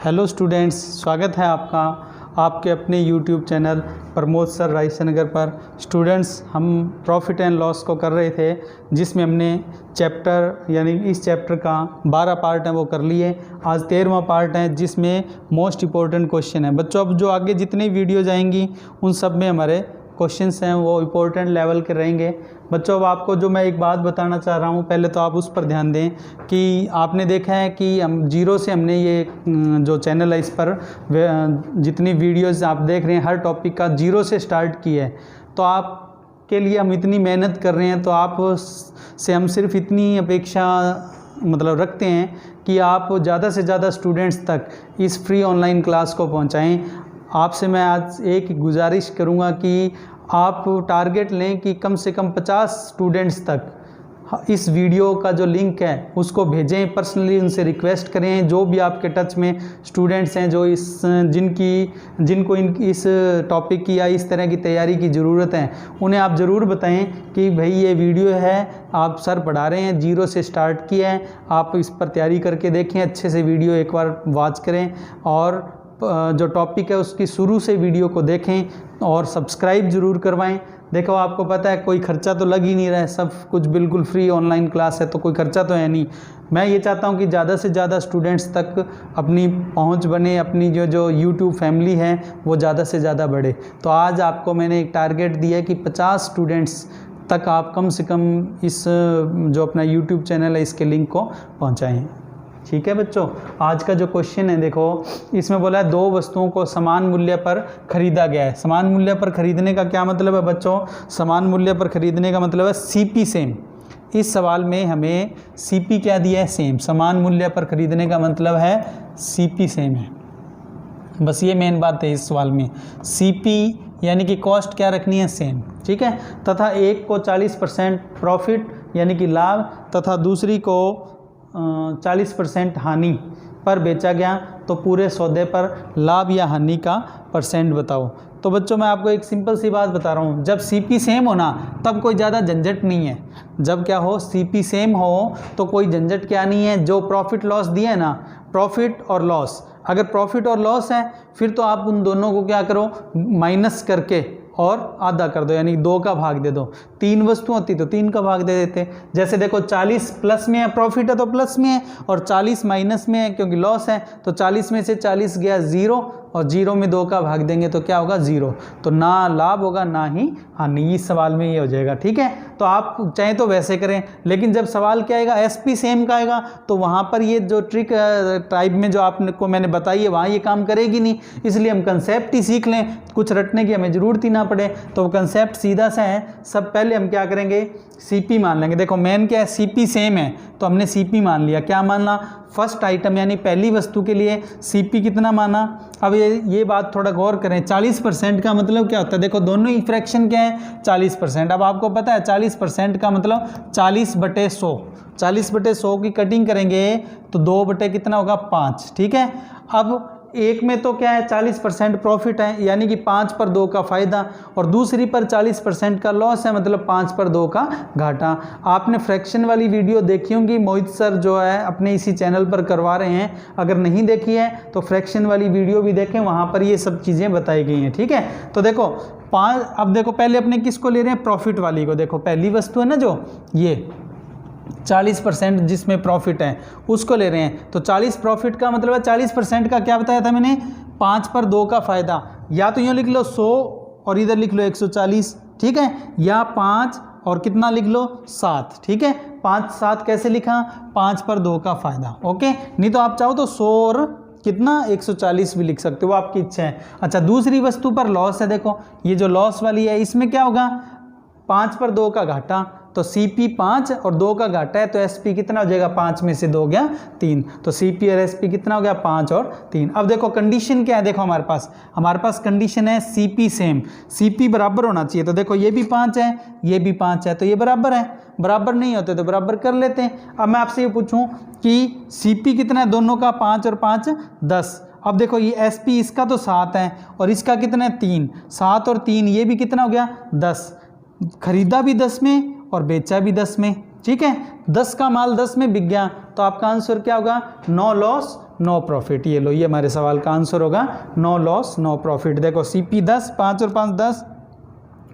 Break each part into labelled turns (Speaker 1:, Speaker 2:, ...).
Speaker 1: Hello students, स्वागत है आपका आपके अपने यूट्यूब चैनल प्रमोद सर रायसनगर पर। स्टूडेंट्स, हम प्रॉफिट एंड लॉस को कर रहे थे, जिसमें हमने चैप्टर यानी इस चैप्टर का 12 पार्ट है वो कर लिए। आज 13वां पार्ट है जिसमें मोस्ट इम्पोर्टेंट क्वेश्चन है। बच्चों, अब जो आगे जितनी वीडियो जाएंगी उन सब में हमारे क्वेश्चंस हैं वो इम्पोर्टेंट लेवल के रहेंगे। बच्चों, अब आपको जो मैं एक बात बताना चाह रहा हूँ, पहले तो आप उस पर ध्यान दें कि आपने देखा है कि हम जीरो से हमने ये जो चैनल है इस पर जितनी वीडियोस आप देख रहे हैं हर टॉपिक का जीरो से स्टार्ट किया है। तो आप के लिए हम इतनी मेहनत कर रहे हैं, तो आप से हम सिर्फ इतनी अपेक्षा रखते हैं कि आप ज़्यादा से ज़्यादा स्टूडेंट्स तक इस फ्री ऑनलाइन क्लास को पहुँचाएँ। आपसे मैं आज एक गुजारिश करूंगा कि आप टारगेट लें कि कम से कम 50 स्टूडेंट्स तक इस वीडियो का जो लिंक है उसको भेजें। पर्सनली उनसे रिक्वेस्ट करें, जो भी आपके टच में स्टूडेंट्स हैं जो जिनको इस टॉपिक की या इस तरह की तैयारी की ज़रूरत है, उन्हें आप ज़रूर बताएं कि भाई ये वीडियो है, आप सर पढ़ा रहे हैं, जीरो से स्टार्ट किया है, आप इस पर तैयारी करके देखें। अच्छे से वीडियो एक बार वॉच करें और जो टॉपिक है उसकी शुरू से वीडियो को देखें और सब्सक्राइब ज़रूर करवाएं। देखो, आपको पता है कोई खर्चा तो लग ही नहीं रहा है, सब कुछ बिल्कुल फ्री ऑनलाइन क्लास है, तो कोई खर्चा तो है नहीं। मैं ये चाहता हूँ कि ज़्यादा से ज़्यादा स्टूडेंट्स तक अपनी पहुँच बने, अपनी जो यूट्यूब फैमिली है वो ज़्यादा से ज़्यादा बढ़े। तो आज आपको मैंने एक टारगेट दिया है कि 50 स्टूडेंट्स तक आप कम से कम इस जो अपना यूट्यूब चैनल है इसके लिंक को पहुँचाएँ। ठीक है बच्चों, आज का जो क्वेश्चन है देखो, इसमें बोला है 2 वस्तुओं को समान मूल्य पर खरीदा गया है। समान मूल्य पर खरीदने का क्या मतलब है बच्चों? समान मूल्य पर खरीदने का मतलब है सीपी सेम। इस सवाल में हमें सीपी क्या दिया है? सेम। समान मूल्य पर खरीदने का मतलब है सीपी सेम है। बस ये मेन बात है इस सवाल में। सीपी यानी कि कॉस्ट क्या रखनी है? सेम। ठीक है। तथा एक को 40% प्रॉफिट यानी कि लाभ तथा दूसरी को 40% हानि पर बेचा गया, तो पूरे सौदे पर लाभ या हानि का परसेंट बताओ। तो बच्चों, मैं आपको एक सिंपल सी बात बता रहा हूँ, जब सीपी सेम हो ना तब कोई ज़्यादा झंझट नहीं है। जब क्या हो, सीपी सेम हो तो कोई झंझट क्या नहीं है। जो प्रॉफिट लॉस दिया है ना, प्रॉफिट और लॉस, अगर प्रॉफिट और लॉस है फिर तो आप उन दोनों को क्या करो, माइनस करके और आधा कर दो, यानी 2 का भाग दे दो। 3 वस्तु होती तो 3 का भाग दे देते। जैसे देखो, 40 प्लस में है, प्रॉफिट है तो प्लस में है, और 40 माइनस में है क्योंकि लॉस है, तो 40 में से 40 गया 0, और 0 में 2 का भाग देंगे तो क्या होगा? 0। तो ना लाभ होगा ना ही हानि। इस सवाल में ये हो जाएगा। ठीक है। तो आप चाहें तो वैसे करें, लेकिन जब सवाल क्या आएगा, एसपी सेम का आएगा, तो वहाँ पर ये जो ट्रिक टाइप में जो आपको मैंने बताई है वहाँ ये काम करेगी नहीं। इसलिए हम कंसेप्ट ही सीख लें, कुछ रटने की हमें ज़रूरत ही ना पड़े। तो कंसेप्ट सीधा सा है। सब पहले हम क्या करेंगे, सीपी मान लेंगे। देखो, मेन क्या है, सीपी सेम है तो हमने सीपी मान लिया। क्या मानना? फर्स्ट आइटम यानी पहली वस्तु के लिए सीपी कितना माना। अब ये बात थोड़ा गौर करें, 40% का मतलब क्या होता है? देखो, दोनों ही फ्रैक्शन क्या है? 40%। अब आपको पता है 40% का मतलब 40/100। 40/100 की कटिंग करेंगे तो 2 बटे कितना होगा? 5। ठीक है। अब एक में तो क्या है, 40% प्रॉफिट है यानी कि 5 पर 2 का फ़ायदा, और दूसरी पर 40% का लॉस है मतलब 5 पर 2 का घाटा। आपने फ्रैक्शन वाली वीडियो देखी होंगी, मोहित सर जो है अपने इसी चैनल पर करवा रहे हैं। अगर नहीं देखी है तो फ्रैक्शन वाली वीडियो भी देखें, वहाँ पर ये सब चीज़ें बताई गई हैं। ठीक है। तो देखो, अब देखो पहले अपने किसको ले रहे हैं? प्रॉफिट वाली को। देखो, पहली वस्तु है ना जो ये 40% जिसमें प्रॉफिट है उसको ले रहे हैं, तो 40 प्रॉफिट का मतलब है 40% का क्या बताया था मैंने? 5 पर 2 का फ़ायदा। या तो यूँ लिख लो 100 और इधर लिख लो 140। ठीक है। या 5 और कितना लिख लो? 7। ठीक है। 5 7 कैसे लिखा? 5 पर 2 का फ़ायदा। ओके। नहीं तो आप चाहो तो 100 और कितना 140 भी लिख सकते हो, आपकी इच्छा है। अच्छा, दूसरी वस्तु पर लॉस है। देखो, ये जो लॉस वाली है इसमें क्या होगा? 5 पर 2 का घाटा, तो सीपी 5 और 2 का घाटा है, तो एसपी कितना हो जाएगा? 5 में से 2 गया 3। तो सीपी और एसपी कितना हो गया? 5 और 3। अब देखो कंडीशन क्या है, देखो हमारे पास कंडीशन है सीपी सेम। सीपी बराबर होना चाहिए। तो देखो, ये भी 5 है, ये भी 5 है, तो ये बराबर है। बराबर नहीं होते तो बराबर कर लेते हैं। अब मैं आपसे ये पूछूं कि सीपी कितना है दोनों का? 5 और 5 10। अब देखो, ये एसपी इसका तो 7 है और इसका कितना है? 3। 7 और 3 ये भी कितना हो गया? 10। खरीदा भी 10 में और बेचा भी 10 में। ठीक है। 10 का माल 10 में बिक गया, तो आपका आंसर क्या होगा? No loss no profit. ये लो, ये हमारे सवाल का आंसर होगा, नो लॉस नो प्रॉफिट। देखो CP 10, 5 और 5 10,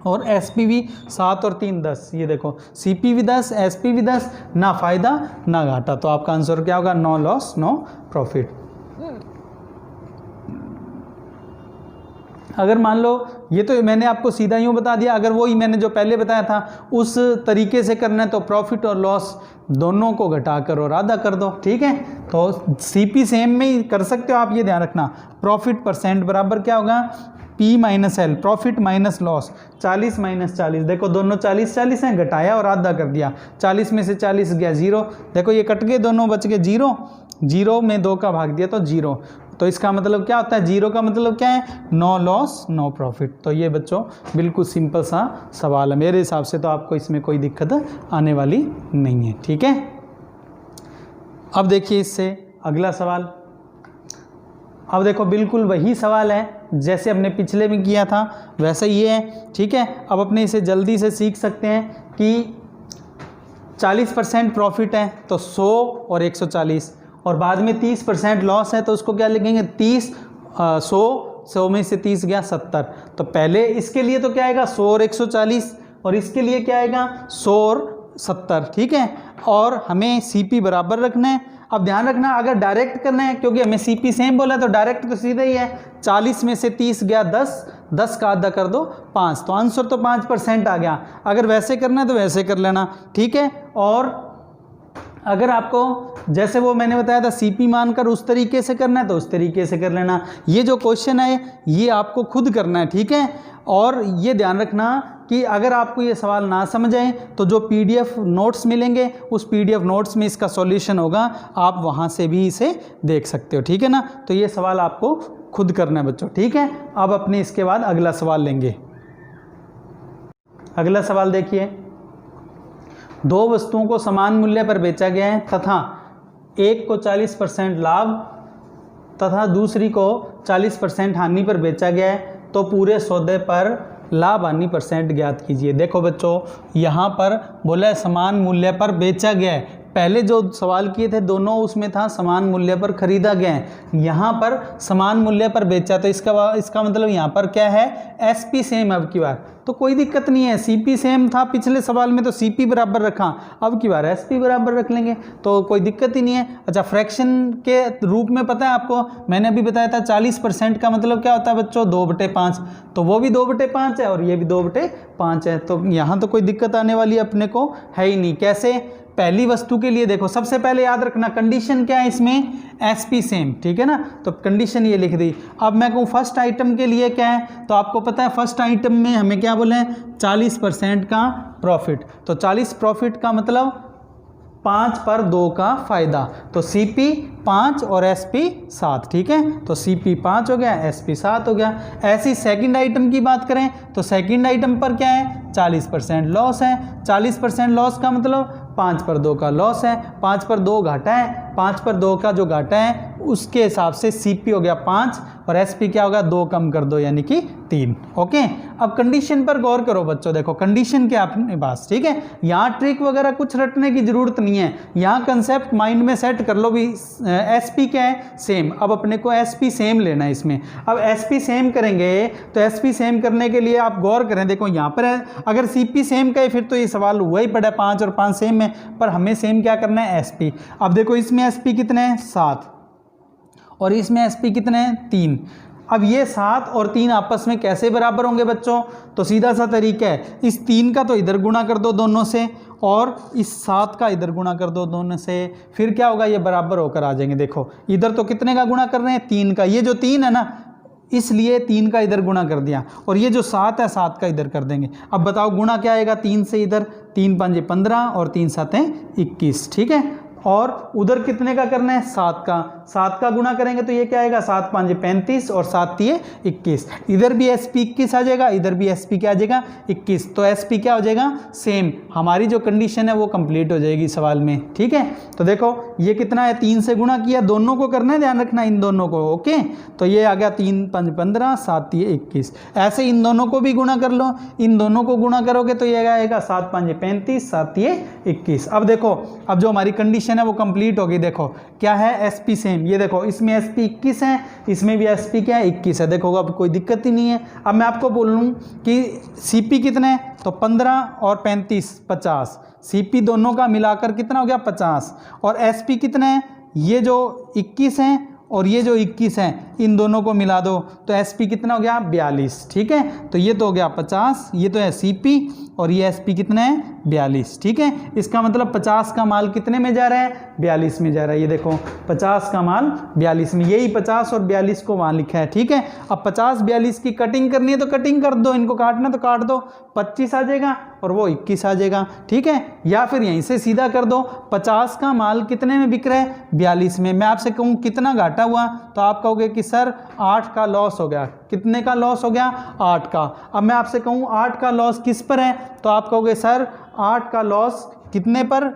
Speaker 1: और SPV 7 और 3 10। ये देखो CPV 10, SPV 10, ना फ़ायदा ना घाटा। तो आपका आंसर क्या होगा, नो लॉस नो प्रॉफिट। अगर मान लो, ये तो मैंने आपको सीधा यूँ बता दिया, अगर वही मैंने जो पहले बताया था उस तरीके से करना है तो प्रॉफिट और लॉस दोनों को घटा कर और आधा कर दो, ठीक है। तो CP सेम में ही कर सकते हो आप, ये ध्यान रखना। प्रॉफिट परसेंट बराबर क्या होगा, P minus L, profit minus loss. 40 minus 40, देखो दोनों 40 40 हैं, घटाया और आधा कर दिया। 40 में से 40 गया 0, देखो ये कट गए, दोनों बच गए 0, 0 में 2 का भाग दिया तो 0। तो इसका मतलब क्या होता है, 0 का मतलब क्या है, नो लॉस नो प्रॉफिट। तो ये बच्चों बिल्कुल सिंपल सा सवाल है, मेरे हिसाब से तो आपको इसमें कोई दिक्कत आने वाली नहीं है, ठीक है। अब देखिए इससे अगला सवाल। अब देखो बिल्कुल वही सवाल है जैसे हमने पिछले में किया था, वैसा ही है, ठीक है। अब अपने इसे जल्दी से सीख सकते हैं कि 40% प्रॉफिट है तो 100 और 140, और बाद में 30% लॉस है तो उसको क्या लिखेंगे, 30 100 में से 30 गया 70। तो पहले इसके लिए तो क्या आएगा 100 और 140, और इसके लिए क्या आएगा 100 और 70, ठीक है। और हमें CP बराबर रखना है। अब ध्यान रखना, अगर डायरेक्ट करना है, क्योंकि हमें CP सेम बोला तो डायरेक्ट तो सीधा ही है। 40 में से 30 गया 10, 10 का आधा कर दो 5, तो आंसर तो 5% आ गया। अगर वैसे करना है तो वैसे कर लेना, ठीक है। और अगर आपको जैसे वो मैंने बताया था CP मानकर उस तरीके से करना है तो उस तरीके से कर लेना। ये जो क्वेश्चन है ये आपको खुद करना है, ठीक है। और ये ध्यान रखना कि अगर आपको ये सवाल ना समझ आए तो जो PDF नोट्स मिलेंगे उस PDF नोट्स में इसका सॉल्यूशन होगा, आप वहाँ से भी इसे देख सकते हो, ठीक है ना। तो ये सवाल आपको खुद करना है बच्चों, ठीक है। अब अपने इसके बाद अगला सवाल लेंगे। अगला सवाल देखिए, 2 वस्तुओं को समान मूल्य पर बेचा गया है तथा एक को 40% लाभ तथा दूसरी को 40% हानि पर बेचा गया है, तो पूरे सौदे पर लाभ हानि परसेंट ज्ञात कीजिए। देखो बच्चों, यहाँ पर बोला है समान मूल्य पर बेचा गया है। पहले जो सवाल किए थे दोनों उसमें था समान मूल्य पर खरीदा गया है, यहाँ पर समान मूल्य पर बेचा, तो इसका मतलब यहाँ पर क्या है, SP सेम। अब की बार तो कोई दिक्कत नहीं है, CP सेम था पिछले सवाल में तो CP बराबर रखा, अब की बार SP बराबर रख लेंगे तो कोई दिक्कत ही नहीं है। अच्छा, फ्रैक्शन के रूप में पता है आपको, मैंने अभी बताया था 40% का मतलब क्या होता है बच्चों, 2/5, तो वो भी 2/5 है और ये भी 2/5 है। तो यहाँ तो कोई दिक्कत आने वाली अपने को है ही नहीं। कैसे, पहली वस्तु के लिए देखो, सबसे पहले याद रखना कंडीशन क्या है इसमें, SP सेम, ठीक है ना। तो कंडीशन ये लिख दी। अब मैं कहूँ फर्स्ट आइटम के लिए क्या है, तो आपको पता है फर्स्ट आइटम में हमें क्या बोले, 40% का प्रॉफिट। तो 40 प्रॉफिट का मतलब 5 पर 2 का फायदा, तो CP 5 और SP 7, ठीक है। तो CP 5 हो गया, SP 7 हो गया। ऐसी सेकंड आइटम की बात करें तो सेकंड आइटम पर क्या है, 40% लॉस है। 40% लॉस का मतलब 5 पर 2 का लॉस है, 5 पर 2 घाटा है, 5 पर 2 का जो घाटा है उसके हिसाब से CP हो गया 5 और SP क्या होगा, 2 कम कर दो यानी कि 3। ओके, अब कंडीशन पर गौर करो बच्चों, देखो कंडीशन क्या अपने पास, ठीक है। यहाँ ट्रिक वगैरह कुछ रटने की जरूरत नहीं है, यहाँ कंसेप्ट माइंड में सेट कर लो भी। SP क्या है, सेम। अब अपने को SP सेम लेना है इसमें। अब SP सेम करेंगे तो SP सेम करने के लिए आप गौर करें, देखो यहाँ पर है, अगर CP सेम का है फिर तो ये सवाल हुआ ही पड़ा, 5 और 5 सेम है, पर हमें सेम क्या करना है, SP। अब देखो इसमें SP कितने हैं, 7, और इसमें SP कितने हैं, 3। अब ये 7 और 3 आपस में कैसे बराबर होंगे बच्चों, तो सीधा सा तरीका है, इस 3 का तो इधर गुणा कर दो दोनों से और इस 7 का इधर गुणा कर दो दोनों से, फिर क्या होगा, ये बराबर होकर आ जाएंगे। देखो इधर तो कितने का गुणा कर रहे हैं, 3 का, ये जो 3 है ना इसलिए 3 का इधर गुणा कर दिया, और ये जो 7 है 7 का इधर कर देंगे। अब बताओ गुणा क्या आएगा, 3 से इधर, 3 5 15 और 3 7 21, ठीक है। और उधर कितने का करना है, 7 का गुणा करेंगे तो ये क्या आएगा, 7 5 35 और 7 3 21। इधर भी SP 21 आ जाएगा, इधर भी SP क्या आ जाएगा, 21। तो SP क्या हो जाएगा, सेम। हमारी जो कंडीशन है वो कंप्लीट हो जाएगी सवाल में, ठीक है। तो देखो ये कितना है, 3 से गुणा किया, दोनों को करना है, ध्यान रखना इन दोनों को। ओके, तो ये आ गया 3 5 15 7 3 21। ऐसे इन दोनों को भी गुणा कर लो, इन दोनों को गुणा करोगे तो ये आएगा 7 5 35 7 3 21। अब देखो, अब जो हमारी कंडीशन कंडीशन है वो कंप्लीट होगी। देखो क्या है, एसपी सेम, ये देखो इसमें एसपी 21 है, इसमें भी एसपी क्या है 21 है। देखो अब कोई दिक्कत ही नहीं है। अब मैं आपको बोल लूँ कि सीपी कितने हैं, तो 15 और 35 50, सीपी दोनों का मिलाकर कितना हो गया 50, और एसपी कितने हैं, ये जो 21 हैं और ये जो 21 हैं, इन दोनों को मिला दो तो एसपी कितना हो गया 42। ठीक है, तो ये तो हो गया 50, ये तो है सीपी और ये एसपी कितना है 42। ठीक है, इसका मतलब 50 का माल कितने में जा रहा है 42 में जा रहा है। ये देखो 50 का माल 42 में, यही 50 और 42 को वहाँ लिखा है। ठीक है, अब 50 42 की कटिंग करनी है तो कटिंग कर दो, इनको काटना तो काट दो, 25 आ जाएगा और वो 21 आ जाएगा। ठीक है, या फिर यहीं से सीधा कर दो, 50 का माल कितने में बिक रहा है 42 में। मैं आपसे कहूँ कितना घाटा हुआ, तो आप कहोगे कि सर 8 का लॉस हो गया। कितने का लॉस हो गया 8 का। अब मैं आपसे कहूँ 8 का लॉस किस पर है, तो आप कहोगे सर 8 का लॉस कितने पर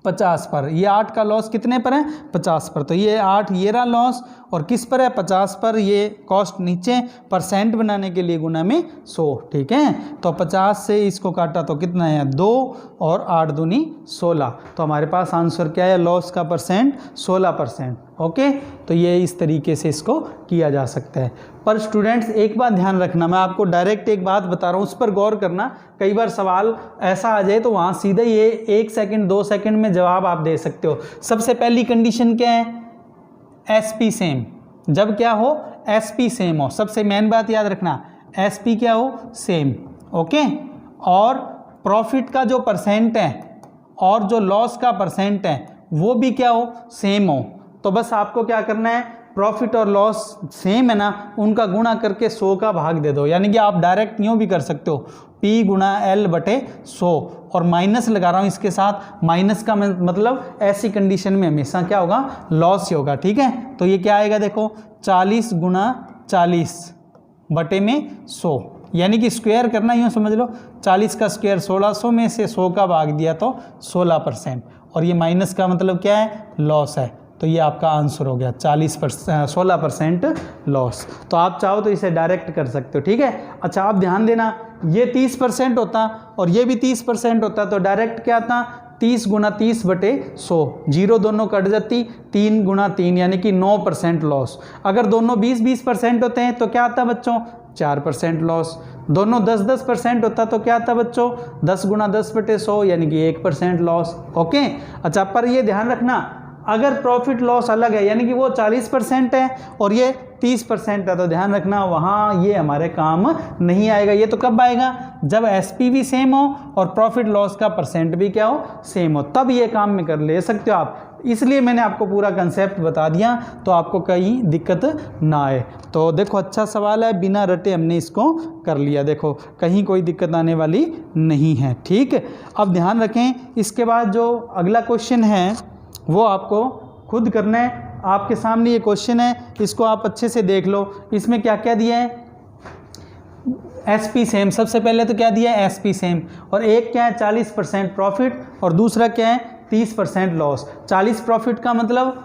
Speaker 1: 50 पर। ये 8 का लॉस कितने पर है 50 पर, तो ये 8 ये रहा लॉस और किस पर है 50 पर। ये कॉस्ट नीचे परसेंट बनाने के लिए गुना में 100। ठीक है, तो 50 से इसको काटा तो कितना है 2 और 8 दूनी 16, तो हमारे पास आंसर क्या है लॉस का परसेंट 16%। ओके, तो ये इस तरीके से इसको किया जा सकता है। पर स्टूडेंट्स एक बात ध्यान रखना, मैं आपको डायरेक्ट एक बात बता रहा हूँ, उस पर गौर करना। कई बार सवाल ऐसा आ जाए तो वहाँ सीधे ये 1 सेकंड 2 सेकंड में जवाब आप दे सकते हो। सबसे पहली कंडीशन क्या है, एसपी सेम। जब क्या हो एसपी सेम हो, सबसे मेन बात याद रखना, एसपी क्या हो सेम। ओके, और प्रॉफिट का जो परसेंट है और जो लॉस का परसेंट है वो भी क्या हो सेम हो। तो बस आपको क्या करना है, प्रॉफिट और लॉस सेम है ना, उनका गुणा करके 100 का भाग दे दो। यानी कि आप डायरेक्ट यूँ भी कर सकते हो, P गुणा L बटे 100, और माइनस लगा रहा हूँ इसके साथ। माइनस का मतलब ऐसी कंडीशन में हमेशा क्या होगा लॉस ही होगा। ठीक है, तो ये क्या आएगा देखो 40 गुणा 40 बटे में 100, यानी कि स्क्वायर करना यूँ समझ लो, 40 का स्क्वायर 1600 में से 100 का भाग दिया तो 16%, और ये माइनस का मतलब क्या है लॉस है। तो ये आपका आंसर हो गया 16% लॉस। तो आप चाहो तो इसे डायरेक्ट कर सकते हो। ठीक है, अच्छा आप ध्यान देना, ये 30% होता और ये भी 30% होता, तो डायरेक्ट क्या आता 30 गुणा 30 बटे 100, जीरो दोनों कट जाती, 3 गुणा 3 यानी कि 9% लॉस। अगर दोनों 20% होते हैं तो क्या आता बच्चों 4% लॉस। दोनों 10% होता तो क्या आता बच्चों 10 गुणा 10 बटे 100 यानी कि 1% लॉस। ओके, अच्छा पर ये ध्यान रखना, अगर प्रॉफिट लॉस अलग है यानी कि वो 40% है और ये 30% है, तो ध्यान रखना वहाँ ये हमारे काम नहीं आएगा। ये तो कब आएगा जब एसपी भी सेम हो और प्रॉफिट लॉस का परसेंट भी क्या हो सेम हो, तब ये काम में कर ले सकते हो आप। इसलिए मैंने आपको पूरा कंसेप्ट बता दिया तो आपको कहीं दिक्कत ना आए। तो देखो अच्छा सवाल है, बिना रटे हमने इसको कर लिया, देखो कहीं कोई दिक्कत आने वाली नहीं है। ठीक, अब ध्यान रखें, इसके बाद जो अगला क्वेश्चन है वो आपको खुद करना है। आपके सामने ये क्वेश्चन है, इसको आप अच्छे से देख लो। इसमें क्या क्या दिया है, एसपी सेम, सबसे पहले तो क्या दिया है एसपी सेम, और एक क्या है 40% प्रॉफिट और दूसरा क्या है 30% लॉस। 40 प्रॉफिट का मतलब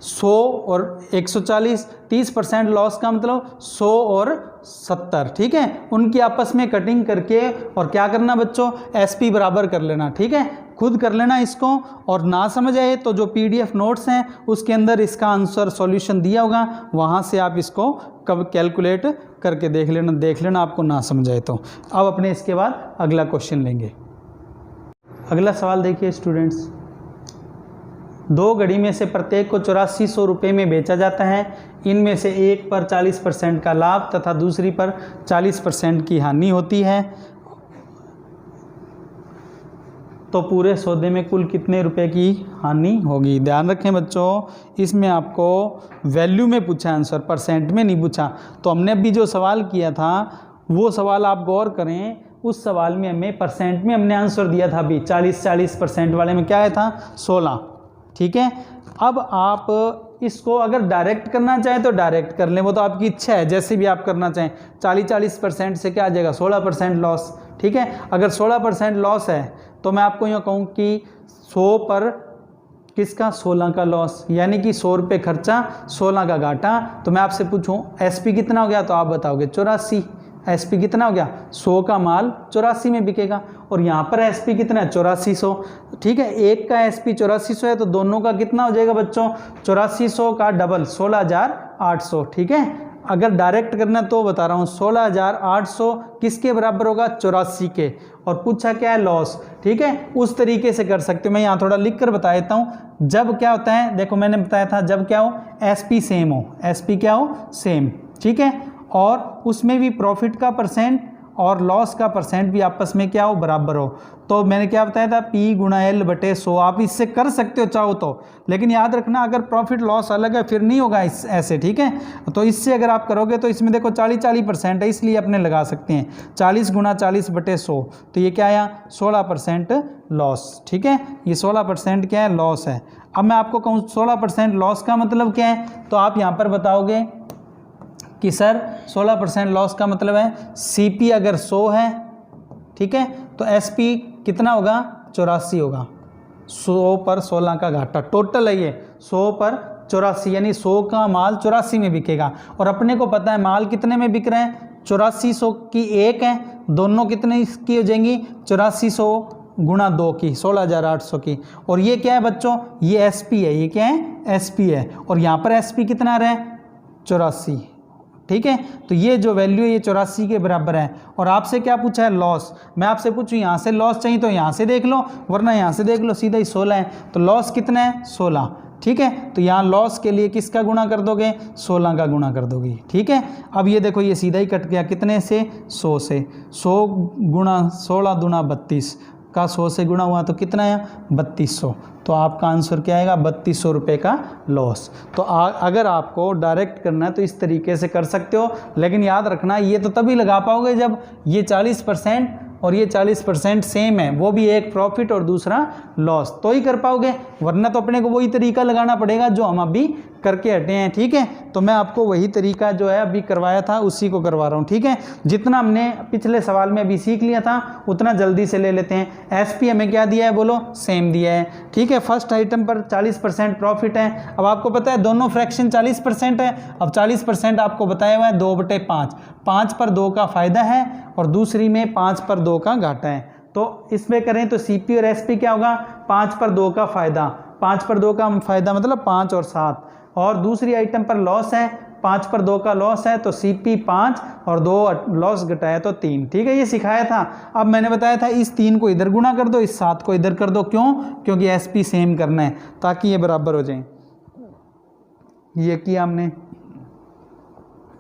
Speaker 1: 100 और 140, 30% लॉस का मतलब 100 और 70। ठीक है, उनकी आपस में कटिंग करके और क्या करना बच्चों एसपी बराबर कर लेना। ठीक है, खुद कर लेना इसको, और ना समझ आए तो जो पीडीएफ नोट्स हैं उसके अंदर इसका आंसर सॉल्यूशन दिया होगा, वहाँ से आप इसको कब कैलकुलेट करके देख लेना आपको ना समझ आए तो। अब अपने इसके बाद अगला क्वेश्चन लेंगे। अगला सवाल देखिए स्टूडेंट्स, 2 घड़ी में से प्रत्येक को 8400 रुपये में बेचा जाता है। इनमें से एक पर 40% का लाभ तथा दूसरी पर 40% की हानि होती है, तो पूरे सौदे में कुल कितने रुपए की हानि होगी। ध्यान रखें बच्चों, इसमें आपको वैल्यू में पूछा आंसर, परसेंट में नहीं पूछा। तो हमने अभी जो सवाल किया था वो सवाल आप गौर करें, उस सवाल में हमें परसेंट में हमने आंसर दिया था अभी 40% वाले में क्या आया था 16। ठीक है, अब आप इसको अगर डायरेक्ट करना चाहें तो डायरेक्ट कर लें, वो तो आपकी इच्छा है, जैसे भी आप करना चाहें। 40% से क्या आ जाएगा 16% लॉस। ठीक है, अगर 16% लॉस है तो मैं आपको यूँ कहूँ कि 100 पर किसका 16 का लॉस, यानी कि 100 रुपये खर्चा 16 का घाटा। तो मैं आपसे पूछूं एसपी कितना हो गया, तो आप बताओगे 84, SP कितना हो गया, 100 का माल 84 में बिकेगा, और यहाँ पर SP कितना है, 8400, ठीक है। एक का SP 8400 है तो दोनों का कितना हो जाएगा बच्चों, 8400 का डबल 16800, ठीक है। अगर डायरेक्ट करना तो बता रहा हूँ 16800 किसके बराबर होगा, 84 के, और पूछा क्या है, लॉस, ठीक है। उस तरीके से कर सकते हो, मैं यहाँ थोड़ा लिख कर बता देता हूँ। जब क्या होता है, देखो मैंने बताया था, जब क्या हो, SP सेम हो, SP क्या हो, सेम, ठीक है, और उसमें भी प्रॉफिट का परसेंट और लॉस का परसेंट भी आपस में क्या हो, बराबर हो। तो मैंने क्या बताया था, P गुणा L बटे 100, आप इससे कर सकते हो चाहो तो, लेकिन याद रखना अगर प्रॉफिट लॉस अलग है फिर नहीं होगा इस ऐसे, ठीक है। तो इससे अगर आप करोगे तो इसमें देखो 40% है, इसलिए अपने लगा सकते हैं 40 गुणा 40 बटे 100, तो ये क्या आया, 16% लॉस, ठीक है। ये 16% क्या है, लॉस है। अब मैं आपको कहूँ 16% लॉस का मतलब क्या है, तो आप यहाँ पर बताओगे कि सर 16% लॉस का मतलब है CP अगर 100 है, ठीक है, तो SP कितना होगा, 84 होगा। 100 पर 16 का घाटा टोटल है ये, 100 पर 84, यानी 100 का माल 84 में बिकेगा, और अपने को पता है माल कितने में बिक रहे हैं, 8400 की एक है, दोनों कितने की हो जाएंगी, 8400 गुणा 2 की 16800 की, और ये क्या है बच्चों, ये SP है, ये क्या है, SP है, और यहाँ पर SP कितना आ रहा है, 84, ठीक है। तो ये जो वैल्यू है ये 84 के बराबर है। और आपसे क्या पूछा है, लॉस। मैं आपसे पूछूं यहाँ से लॉस चाहिए तो यहाँ से देख लो, वरना यहाँ से देख लो, सीधा ही 16 है, तो लॉस कितना है, 16, ठीक है। तो यहाँ लॉस के लिए किसका गुणा कर दोगे, 16 का गुणा कर दोगे, ठीक है। अब ये देखो ये सीधा ही कट गया, कितने से, 100 से, 100 गुणा 16 दूना 32 का 100 से गुणा हुआ तो कितना आया, 3200। तो आपका आंसर क्या आएगा, 3200 रुपये का लॉस। तो अगर आपको डायरेक्ट करना है तो इस तरीके से कर सकते हो, लेकिन याद रखना ये तो तभी लगा पाओगे जब ये 40% और ये 40% सेम है, वो भी एक प्रॉफिट और दूसरा लॉस, तो ही कर पाओगे, वरना तो अपने को वही तरीका लगाना पड़ेगा जो हम अभी करके हटे हैं, ठीक है। तो मैं आपको वही तरीका जो है अभी करवाया था उसी को करवा रहा हूँ, ठीक है। जितना हमने पिछले सवाल में अभी सीख लिया था उतना जल्दी से ले लेते हैं। SP हमें क्या दिया है, बोलो, सेम दिया है, ठीक है। फर्स्ट आइटम पर 40% प्रॉफिट है। अब आपको पता है दोनों फ्रैक्शन 40% है। अब 40% आपको बताया हुआ है 2/5, 5 पर 2 का फायदा है और दूसरी में 5 पर 2 का घाटा है। तो इसमें करें तो CP और SP क्या होगा, 5 पर 2 का फायदा, 5 पर 2 का फायदा मतलब 5 और 7, और दूसरी आइटम पर लॉस है, 5 पर 2 का लॉस है, तो CP 5 और 2 लॉस घटाया तो 3, ठीक है। ये सिखाया था। अब मैंने बताया था इस 3 को इधर गुणा कर दो, इस 7 को इधर कर दो, क्यों, क्योंकि SP सेम करना है ताकि ये बराबर हो जाए। ये किया हमने,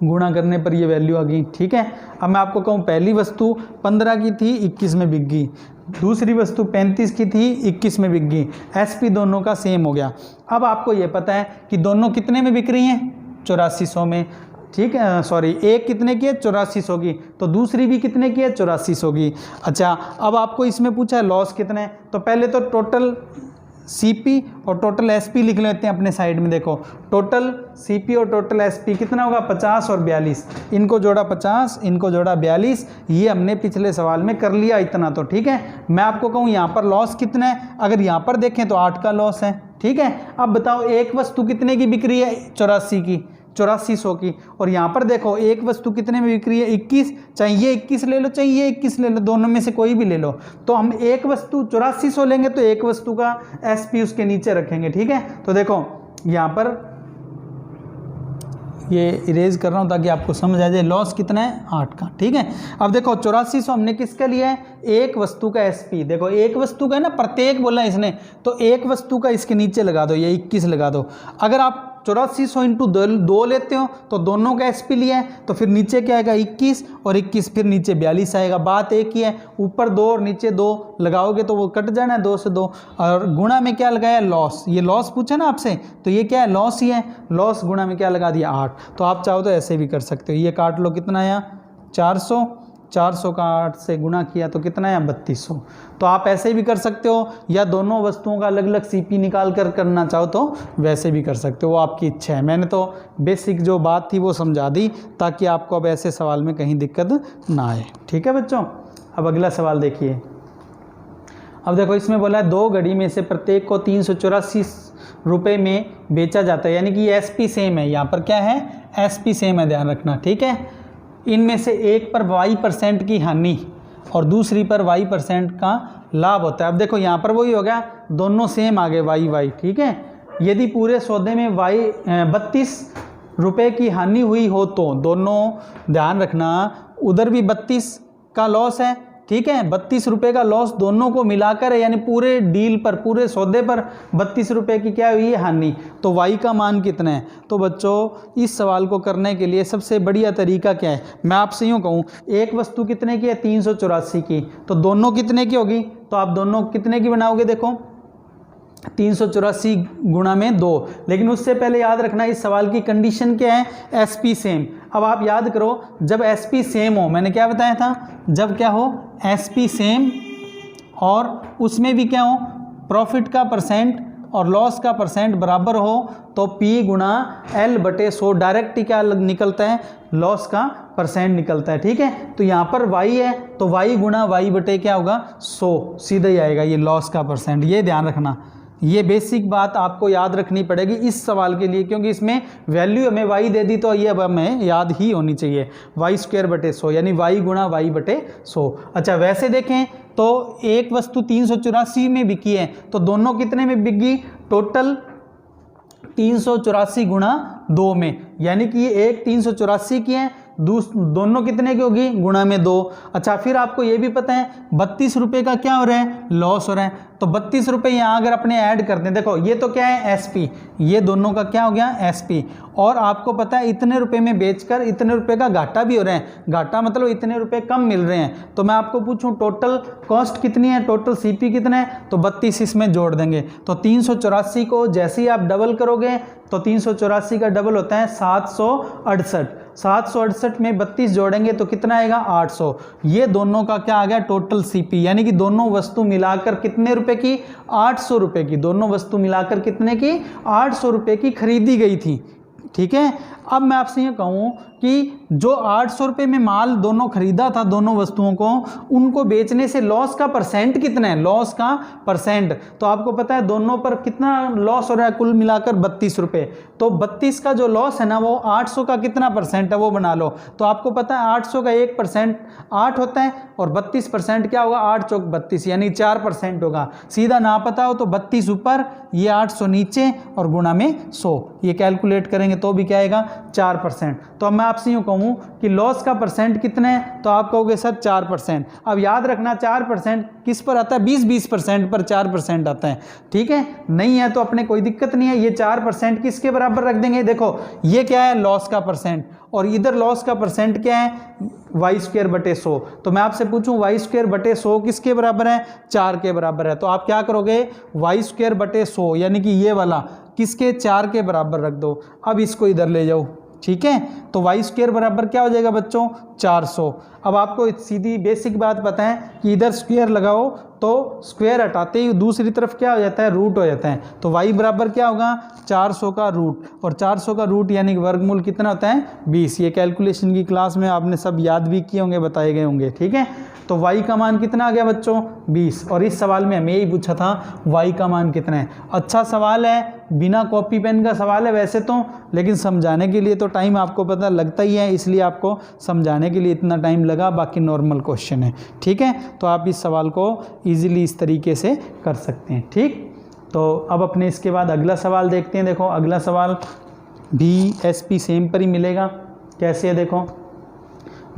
Speaker 1: गुणा करने पर ये वैल्यू आ गई, ठीक है। अब मैं आपको कहूँ पहली वस्तु 15 की थी, 21 में बिक गई, दूसरी वस्तु 35 की थी, 21 में बिक गई, SP दोनों का सेम हो गया। अब आपको ये पता है कि दोनों कितने में बिक रही हैं, 8400 में, ठीक है। सॉरी, एक कितने की है, 8400 की, तो दूसरी भी कितने की है, 8400 की। अच्छा, अब आपको इसमें पूछा है लॉस कितने, तो पहले तो टोटल CP और टोटल SP लिख लेते हैं अपने साइड में। देखो टोटल CP और टोटल SP कितना होगा, 50 और 42, इनको जोड़ा 50, इनको जोड़ा 42, ये हमने पिछले सवाल में कर लिया इतना, तो ठीक है। मैं आपको कहूँ यहाँ पर लॉस कितना है, अगर यहाँ पर देखें तो 8 का लॉस है, ठीक है। अब बताओ एक वस्तु कितने की बिक रही है, 8400 की, और यहाँ पर देखो एक वस्तु कितने में बिक रही है, 21, चाहे ये 21 ले लो चाहे ये 21 ले लो, दोनों में से कोई भी ले लो। तो हम एक वस्तु 8400 लेंगे तो एक वस्तु का SP उसके नीचे रखेंगे, ठीक है। तो देखो यहाँ पर ये इरेज कर रहा हूँ ताकि आपको समझ आ जाए, लॉस कितना है, 8 का, ठीक है। अब देखो 8400 हमने किसका लिया है, एक वस्तु का SP, देखो एक वस्तु का है ना, प्रत्येक बोला है इसने, तो एक वस्तु का इसके नीचे लगा दो, ये 21 लगा दो। अगर आप 8400 इंटू 2 लेते हो तो दोनों का SP लिया है, तो फिर नीचे क्या आएगा, 21 और 21, फिर नीचे 42 आएगा। बात एक ही है, ऊपर 2 और नीचे 2 लगाओगे तो वो कट जाना है 2 से 2, और गुणा में क्या लगाया, लॉस, ये लॉस पूछा ना आपसे, तो ये क्या है, लॉस ही है, लॉस गुणा में क्या लगा दिया, 8। तो आप चाहो तो ऐसे भी कर सकते हो, ये काट लो, कितना आया, 400 का 8 से गुणा किया तो कितना है, 3200। तो आप ऐसे भी कर सकते हो, या दोनों वस्तुओं का अलग अलग CP निकाल कर करना चाहो तो वैसे भी कर सकते हो, वो आपकी इच्छा है। मैंने तो बेसिक जो बात थी वो समझा दी ताकि आपको अब ऐसे सवाल में कहीं दिक्कत ना आए, ठीक है बच्चों। अब अगला सवाल देखिए। अब देखो इसमें बोला है 2 घड़ी में से प्रत्येक को 384 रुपये में बेचा जाता है, यानी कि ये SP सेम है, यहाँ पर क्या है, SP सेम है, ध्यान रखना, ठीक है। इनमें से एक पर y% की हानि और दूसरी पर y% का लाभ होता है। अब देखो यहाँ पर वही हो गया, दोनों सेम आ गए y, ठीक है। यदि पूरे सौदे में 32 रुपये की हानि हुई हो तो दोनों ध्यान रखना, उधर भी 32 का लॉस है, ठीक है। 32 रुपये का लॉस दोनों को मिलाकर है, यानी पूरे डील पर, पूरे सौदे पर 32 रुपये की क्या हुई है, हानि। तो y का मान कितना है? तो बच्चों इस सवाल को करने के लिए सबसे बढ़िया तरीका क्या है, मैं आपसे यूँ कहूँ, एक वस्तु कितने की है, 384 की, तो दोनों कितने की होगी? तो आप दोनों कितने की बनाओगे? देखो 384 गुणा में 2। लेकिन उससे पहले याद रखना इस सवाल की कंडीशन क्या है, SP सेम। अब आप याद करो, जब SP सेम हो, मैंने क्या बताया था, जब क्या हो, SP सेम और उसमें भी क्या हो, प्रॉफिट का परसेंट और लॉस का परसेंट बराबर हो, तो P गुणा L/100 डायरेक्ट ही क्या निकलता है, लॉस का परसेंट निकलता है, ठीक है। तो यहाँ पर y है तो y गुणा y/ क्या होगा, 100, सीधा ही आएगा ये लॉस का परसेंट। ये ध्यान रखना, ये बेसिक बात आपको याद रखनी पड़ेगी इस सवाल के लिए, क्योंकि इसमें वैल्यू हमें y दे दी तो ये अब हमें याद ही होनी चाहिए, y²/100 यानी y गुणा y/100। अच्छा वैसे देखें तो एक वस्तु 384 में बिकी है, तो दोनों कितने में बिक गई, टोटल 384 गुणा 2 में, यानी कि ये एक 384 की है, दोनों कितने की होगी, गुणा में 2। अच्छा फिर आपको ये भी पता है 32 रुपये का क्या हो रहा है, लॉस हो रहा है, तो 32 रुपये यहाँ अगर अपने ऐड करते हैं, देखो ये तो क्या है, SP, ये दोनों का क्या हो गया, SP, और आपको पता है इतने रुपए में बेचकर इतने रुपए का घाटा भी हो रहा है, घाटा मतलब इतने रुपए कम मिल रहे हैं। तो मैं आपको पूछूं टोटल कॉस्ट कितनी है, टोटल CP कितना है, तो 32 इसमें जोड़ देंगे। तो 384 को जैसे ही आप डबल करोगे तो 384 का डबल होता है 768, 768 में 32 जोड़ेंगे तो कितना आएगा, 800। ये दोनों का क्या आ गया, टोटल CP, यानी कि दोनों वस्तु मिलाकर कितने रुपए की, 800 रुपये की, दोनों वस्तु मिलाकर कितने की, 800 रुपये की खरीदी गई थी, ठीक है। अब मैं आपसे ये कहूँ कि जो 800 रुपये में माल दोनों खरीदा था, दोनों वस्तुओं को, उनको बेचने से लॉस का परसेंट कितना है, लॉस का परसेंट, तो आपको पता है दोनों पर कितना लॉस हो रहा है, कुल मिलाकर 32 रुपये। तो 32 का जो लॉस है ना, वो 800 का कितना परसेंट है वो बना लो। तो आपको पता है 800 का 1% 8 होता है और 32% क्या होगा, 8 चौक 32, यानी 4% होगा। सीधा ना पता हो तो 32 ऊपर, ये 800 नीचे और गुणा में 100, ये कैलकुलेट करेंगे तो भी क्या आएगा, 4%। तो अब मैं आपसे यूँ कहूँ कि लॉस का परसेंट कितना है, तो आप कहोगे सर 4%। अब याद रखना 4% किस पर आता है, 20% पर 4% आता है, ठीक है। नहीं है तो अपने कोई दिक्कत नहीं है, ये 4% किसके बराबर रख देंगे, देखो ये क्या है, लॉस का परसेंट, और इधर लॉस का परसेंट क्या है, y²/100। तो मैं आपसे पूछूं y²/100 किसके बराबर है, 4 के बराबर है। तो आप क्या करोगे, y²/100 यानी कि ये वाला किसके, 4 के बराबर रख दो। अब इसको इधर ले जाओ, ठीक है। तो y² बराबर क्या हो जाएगा बच्चों, 400। अब आपको सीधी बेसिक बात पता है कि इधर स्क्वायर लगाओ तो स्क्वायर हटाते ही दूसरी तरफ क्या हो जाता है, रूट हो जाता है। तो y बराबर क्या होगा, 400 का रूट, और 400 का रूट यानी कि वर्गमूल कितना होता है, 20। ये कैलकुलेशन की क्लास में आपने सब याद भी किए होंगे, बताए गए होंगे, ठीक है। तो y का मान कितना आ गया बच्चों, 20। और इस सवाल में हमें यही पूछा था y का मान कितना है। अच्छा सवाल है, बिना कॉपी पेन का सवाल है वैसे तो, लेकिन समझाने के लिए तो टाइम आपको पता लगता ही है, इसलिए आपको समझाने के लिए इतना टाइम लगा, बाकी नॉर्मल क्वेश्चन है, ठीक है। तो आप इस सवाल को ईजिली इस तरीके से कर सकते हैं, ठीक। तो अब अपने इसके बाद अगला सवाल देखते हैं। देखो अगला सवाल भी SP सेम पर ही मिलेगा। कैसे है, देखो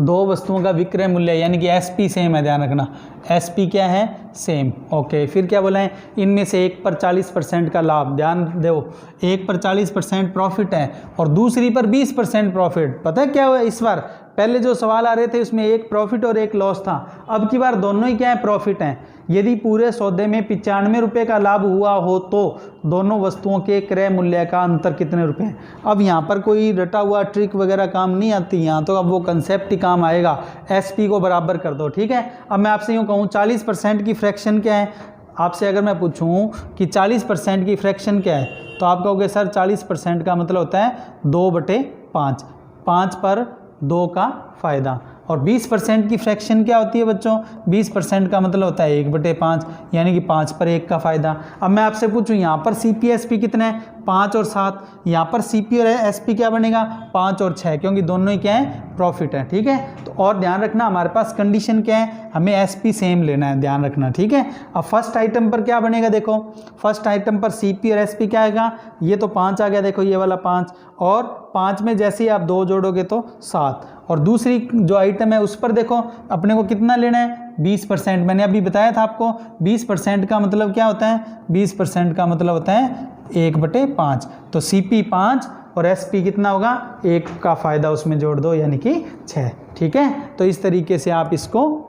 Speaker 1: दो वस्तुओं का विक्रय मूल्य यानी कि SP सेम है, ध्यान रखना SP क्या है, सेम, ओके। फिर क्या बोला है, इनमें से एक पर 40% का लाभ, ध्यान दो, एक पर 40% प्रॉफिट है और दूसरी पर 20% प्रॉफिट। पता है क्या हुआ इस बार, पहले जो सवाल आ रहे थे उसमें एक प्रॉफिट और एक लॉस था, अब की बार दोनों ही क्या है, प्रॉफिट हैं। यदि पूरे सौदे में 95 रुपये का लाभ हुआ हो तो दोनों वस्तुओं के क्रय मूल्य का अंतर कितने रुपए हैं। अब यहाँ पर कोई रटा हुआ ट्रिक वगैरह काम नहीं आती, यहाँ तो अब वो कंसेप्ट ही काम आएगा। SP को बराबर कर दो, ठीक है। अब मैं आपसे यूँ कहूँ 40% की फ्रैक्शन क्या है, आपसे अगर मैं पूछूं कि 40% की फ्रैक्शन क्या है, तो आप कहोगे सर 40% का मतलब होता है 2/5, 5 पर 2 का फ़ायदा। और 20% की फ्रैक्शन क्या होती है बच्चों, 20% का मतलब होता है 1/5, यानी कि 5 पर 1 का फ़ायदा। अब मैं आपसे पूछूं यहाँ पर CP SP कितना है, 5 और 7, यहाँ पर CP और SP क्या बनेगा 5 और 6, क्योंकि दोनों ही क्या है प्रॉफिट है, ठीक है। तो और ध्यान रखना हमारे पास कंडीशन क्या है, हमें SP सेम लेना है, ध्यान रखना, ठीक है। अब फर्स्ट आइटम पर क्या बनेगा, देखो फर्स्ट आइटम पर CP और SP क्या आएगा, ये तो 5 आ गया, देखो ये वाला 5, और 5 में जैसे ही आप 2 जोड़ोगे तो 7, और दूसरी जो आइटम है उस पर देखो अपने को कितना लेना है 20%। मैंने अभी बताया था आपको 20% का मतलब क्या होता है, 20% का मतलब होता है 1/5। तो CP 5 और SP कितना होगा, 1 का फ़ायदा उसमें जोड़ दो यानी कि 6, ठीक है। तो इस तरीके से आप इसको